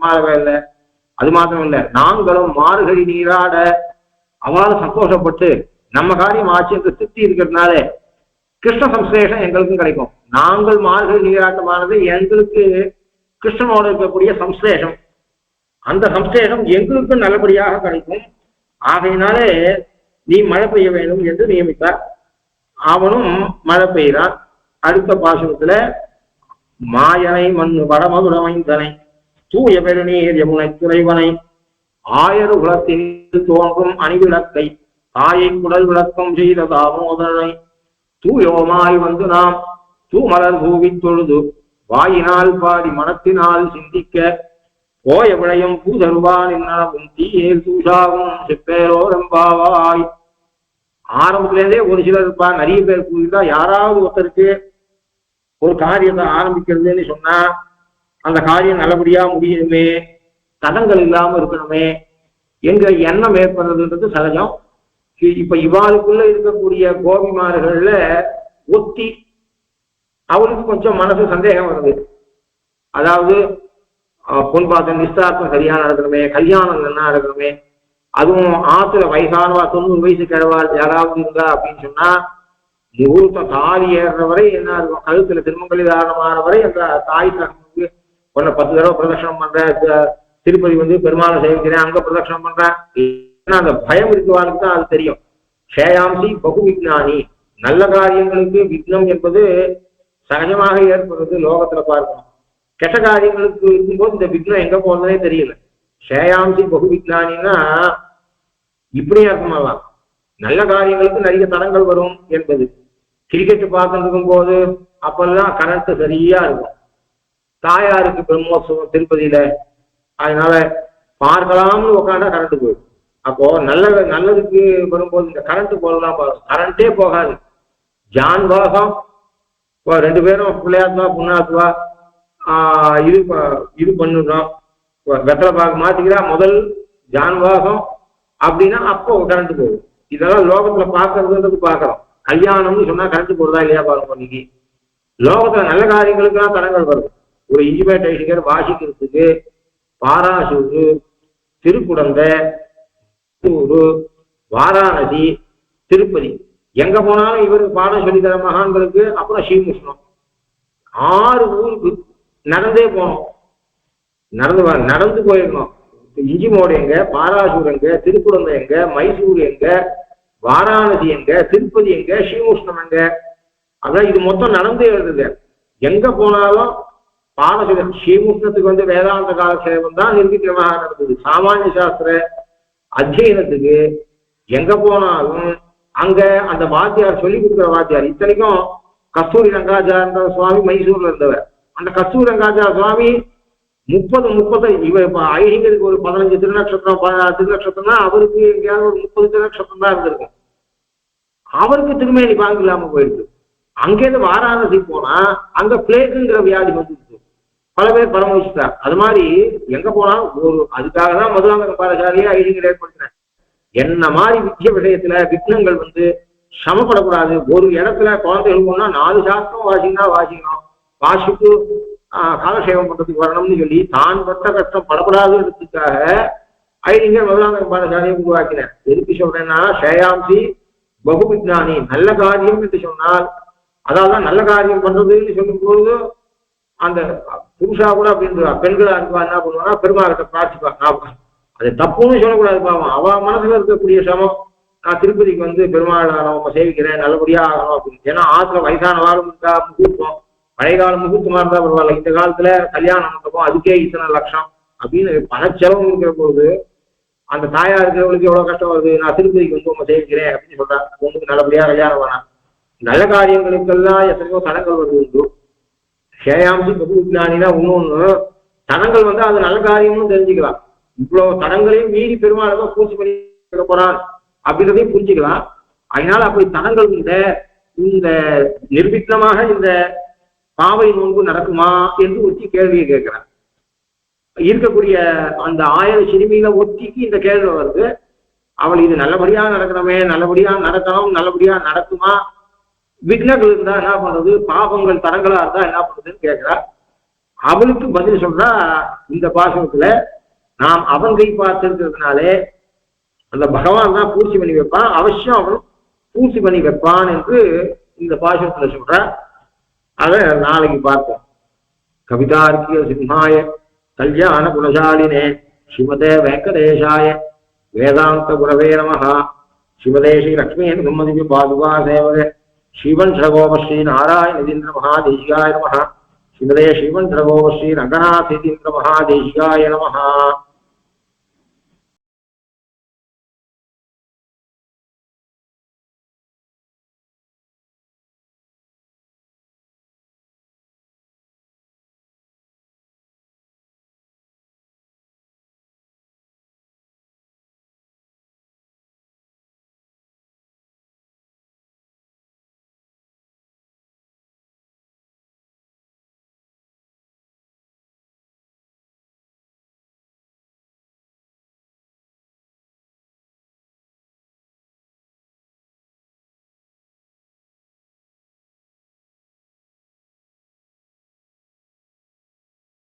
மாறவே இல்லை. அது மாத்திரம் இல்லை, நாங்களும் மார்கழி நீராட அவளால் சந்தோஷப்பட்டு நம்ம காரியம் ஆட்சி என்று திருப்தி இருக்கிறதுனால கிருஷ்ண சம்சேஷம் எங்களுக்கும் கிடைக்கும். நாங்கள் மார்கழி நீராட்டமானது எங்களுக்கு கிருஷ்ணனோடு இருக்கக்கூடிய சம்சேஷம், அந்த சம்சேஷம் எங்களுக்கும் நல்லபடியாக கிடைக்கும். ஆகையினாலே நீ மழை பெய்ய வேண்டும் என்று நியமித்தார். அவனும் மழை பெய்கிறான். அடுத்த பாசனத்துல மாயனை மண்ணு வடமதுரமைந்தனை தூய பெருநீர் யமுனை துறைவனை ஆயரு குலத்தில் தோன்றும் அணிவிளக்கை தாயை குடல் விளக்கம் செய்த தாமோதரனை தூயோமாய் வந்து நாம் தூமலர் பூவி தொழுது வாயினால் பாடி மனத்தினால் சிந்திக்க போய விளையும் பூதருவான் என்னவும் தீயேல் தூஷாவும் செப்பேரோரம்பாவாய். ஆரம்பத்திலேருந்தே ஒரு சிலர் இருப்பா, நிறைய பேர் கூறிட்டா யாராவது ஒருத்தருக்கு ஒரு காரியத்தை ஆரம்பிக்கிறதுன்னு சொன்னா அந்த காரியம் நல்லபடியா முடியணுமே, தடங்கள் இல்லாம இருக்கணுமே என்கிற எண்ணம் ஏற்படுறதுன்றது சகஜம். இப்ப இவாளுக்குள்ள இருக்கக்கூடிய கோபிமார்கள்ல ஒத்தி அவளுக்கு கொஞ்சம் மனசு சந்தேகம் வருது. அதாவது பொன் பார்த்த நிஸ்தார்த்தம் சரியா நடக்கணுமே, கல்யாணம் என்ன நடக்கணுமே, அதுவும் ஆத்துல வயசானவா 90 வயசு கிழவாள் யாராவது இருந்தா அப்படின்னு சொன்னா முகூர்த்தம் தாலி ஏறுற வரை என்ன இருக்கும், கழுத்துல திருமங்கலி தாரணமான வரை அந்த தாய் தகவலுக்கு உன்னை 10 தடவை பிரதட்சணம் பண்ற, திருப்பதி வந்து பெருமாளை சேவிக்கிறேன் அங்க பிரதட்சணம் பண்றேன், அந்த பயம் இருக்குவானுக்கு தான் அது தெரியும். ஷேயாம்சி பகு விக்னானி, நல்ல காரியங்களுக்கு விக்னம் என்பது சகஜமாக ஏற்படுறது லோகத்துல பார்க்கணும். கெட்ட காரியங்களுக்கு இருக்கும்போது இந்த விக்னம் எங்க போறதுனே தெரியல. ஷேயாம்சி பகு விக்னானின்னா இப்படியும் அர்த்தமாகலாம், நல்ல காரியங்களுக்கு நிறைய தடங்கள் வரும் என்பது. கிரிக்கெட் பார்த்துட்டு இருக்கும் போது அப்பெல்லாம் கரண்ட் சரியா இருக்கும். தாயாருக்கு பிரம்மோத்சவம் திருப்பதியில, அதனால பார்க்கலாம்னு உட்காந்தா கரண்ட் போயிடும். அப்போ நல்லதுக்கு வரும்போது இந்த கரண்ட் போகலாம், கரண்டே போகாது. ஜான் வாகம் இப்போ 2 பேரும் பிள்ளையாத்துவா புண்ணாத்துவா இது பண்ணுறோம், வெத்தலை பாக்கு மாத்திக்கிறா முதல் ஜான்வாகம் அப்படின்னா அப்போ கரண்ட் போகும். இதெல்லாம் லோகத்துல பாக்குறதுன்றது பாக்குறோம். கல்யாணம்னு சொன்னா கரண்ட் போடுறதா இல்லையா பாருங்க. இன்னைக்கு லோகத்துல நல்ல காரியங்களுக்கெல்லாம் தடங்கள் வருது. ஒரு இன்ஜிபேட்டைசர் வாசிக்கிறதுக்கு பாராசூரு, திருக்குடந்தை, வாராணசி, திருப்பதி எங்க போனாலும் இவருக்கு பாடம் சொல்லித்தர மகான்களுக்கு. அப்புறம் ஸ்ரீமுஷ்ணம் 6 ஊருக்கு நடந்தே போனோம், நடந்து போயிருக்கணும். இஞ்சிமோடு எங்க, பாராசூர் எங்க, திருக்குடந்தை எங்க, மைசூர் எங்க, வாராணசி எங்க, திருப்பதி எங்க, ஸ்ரீமுஷ்ணம் எங்க, அதான் இது மொத்தம் நடந்தே எழுதுங்க. எங்க போனாலும் பாடசூர ஸ்ரீமுஷ்ணத்துக்கு வந்து வேதாந்த காலக்ஷேபம் தான் நிர்விக்கிரமாக நடந்தது. சாமானிய சாஸ்திர அத்தியனத்துக்கு எங்க போனாலும் அங்க அந்த வாத்தியார் சொல்லி கொடுக்குற வாத்தியார், இத்தனைக்கும் கஸ்தூரி ரங்காச்சார சுவாமி மைசூர்ல இருந்தவர். அந்த கஸ்தூரி ரங்காச்சார சுவாமி 30 இவ ஐடிங்கிறதுக்கு ஒரு 15 திருநட்சத்திரம் 16 திருநட்சத்திரம்னா அவருக்கு எங்கேயாவது ஒரு 30 திருநட்சத்திரம் தான் இருந்திருக்கும். அவருக்கு திருமேனி பாங்கு இல்லாம போயிடுது. அங்கேருந்து வாராணசி போனா அங்க பிளேக்குங்கிற வியாதி வந்துருச்சு. பல பேர் பரமவிச்சிட்டார். அது மாதிரி எங்க போனாலும் ஒரு அதுக்காக தான் மதுராந்தக பாடசாலையே ஐடிங்கிற ஏற்படுத்தினேன். என்ன மாதிரி வித்திய விஷயத்துல விக்னங்கள் வந்து சமப்படக்கூடாது. ஒரு இடத்துல குழந்தைகள் போனா 4 சாஸ்திரம் வாசிக்கணும், வாசிப்பு காலசேவம் பண்றதுக்கு வரணும்னு சொல்லி தான் பட்ட கஷ்டம் படப்படாதுன்றதுக்காக ஐடிங்கர் மதுராந்தக பாடசாலையை உருவாக்கினேன். எதுக்கு சொல்றேன்னா, ஷேயாம்சி பகு விஜானி, நல்ல காரியம் என்று சொன்னால், அதாவது நல்ல காரியம் பண்றதுன்னு சொல்லும் பொழுது அந்த புருஷா கூட அப்படின்ற பெண்களா இருக்கா என்ன பண்ணுவாங்கன்னா பெருமாகிட்ட பிரார்த்திப்பா. அது தப்புன்னு சொல்லக்கூடாது. பாவம் அவ மனசுல இருக்கக்கூடிய சமம், நான் திருப்பதிக்கு வந்து பெருமாள் நம்ம சேவிக்கிறேன், நல்லபடியா ஆகணும் அப்படின்னு. ஏன்னா ஆத்துல வயசானவாளும் இருக்கா, முகூர்த்தம் பழைய கால முகூர்த்தமா இருந்தா பரவாயில்ல, இந்த காலத்துல கல்யாணம் நடக்கும் அதுக்கே இத்தனை லட்சம் அப்படின்னு பணச்செலவு இருக்கிற பொழுது அந்த தாயா இருக்கிறவங்களுக்கு எவ்வளவு கஷ்டம் வருது. நான் திருப்பதிக்கு வந்து உங்க சேவிக்கிறேன் அப்படின்னு சொல்றாங்க. உங்களுக்கு நல்லபடியா கல்யாணம் வேணாம். நல்ல காரியங்களுக்கெல்லாம் எத்தனையோ தடங்கள் வருது உண்டு. ஷேயாம்சி பகு விஜானினா இன்னொன்னு தடங்கள் வந்து அது நல்ல காரியம்னு தெரிஞ்சுக்கலாம். இவ்வளவு தடங்களையும் மீறி பெருமாள் பூச்சி பண்ணி போறான் அப்படின்றதையும் புரிஞ்சுக்கலாம். அதனால அப்படி தடங்கள் இந்த நிர்விக்னமாக இந்த பாவை நோன்பு நடக்குமா என்று ஒத்தி கேள்வியை கேட்கிறான். இருக்கக்கூடிய அந்த 1000 சிறுமியில ஒத்திக்கு இந்த கேள்வி வருது. அவள் இது நல்லபடியா நடக்கணுமே, நல்லபடியா நடக்கணும், நல்லபடியா நடக்குமா, விக்னங்கள் இருந்தா என்ன பண்றது, பாவங்கள் தடங்களா இருந்தா என்ன பண்றதுன்னு கேட்கிறா. அவளுக்கு பதில் சொல்றா, இந்த பாசனத்துல நாம் அவன் கை பார்த்திருக்கிறதுனாலே அந்த பகவான் தான் பூர்த்தி பண்ணி வைப்பான், அவசியம் அவன் பூர்த்தி பண்ணி வைப்பான் என்று இந்த பாசனத்துல சொல்ற. அதை நாளைக்கு பார்ப்போம். கவிதார்க்கிய சிம்ஹாய கல்யாண குணசாலினே ஸ்ரீமதே வெங்கடேஷாய வேதாந்த குரவே நமஹ. ஸ்ரீமதே ஸ்ரீ லக்ஷ்மீ பிரம்மதிவ்ய பாதுகா சேவக ஸ்ரீவன் சரகோப ஸ்ரீ நாராயண யதீந்திர மகாதேசிகாய நமஹ. ஸ்ரீமதே ஸ்ரீவன் சரகோப ஸ்ரீ ரங்கநாத யதீந்திர மகாதேசிகாய நமஹ.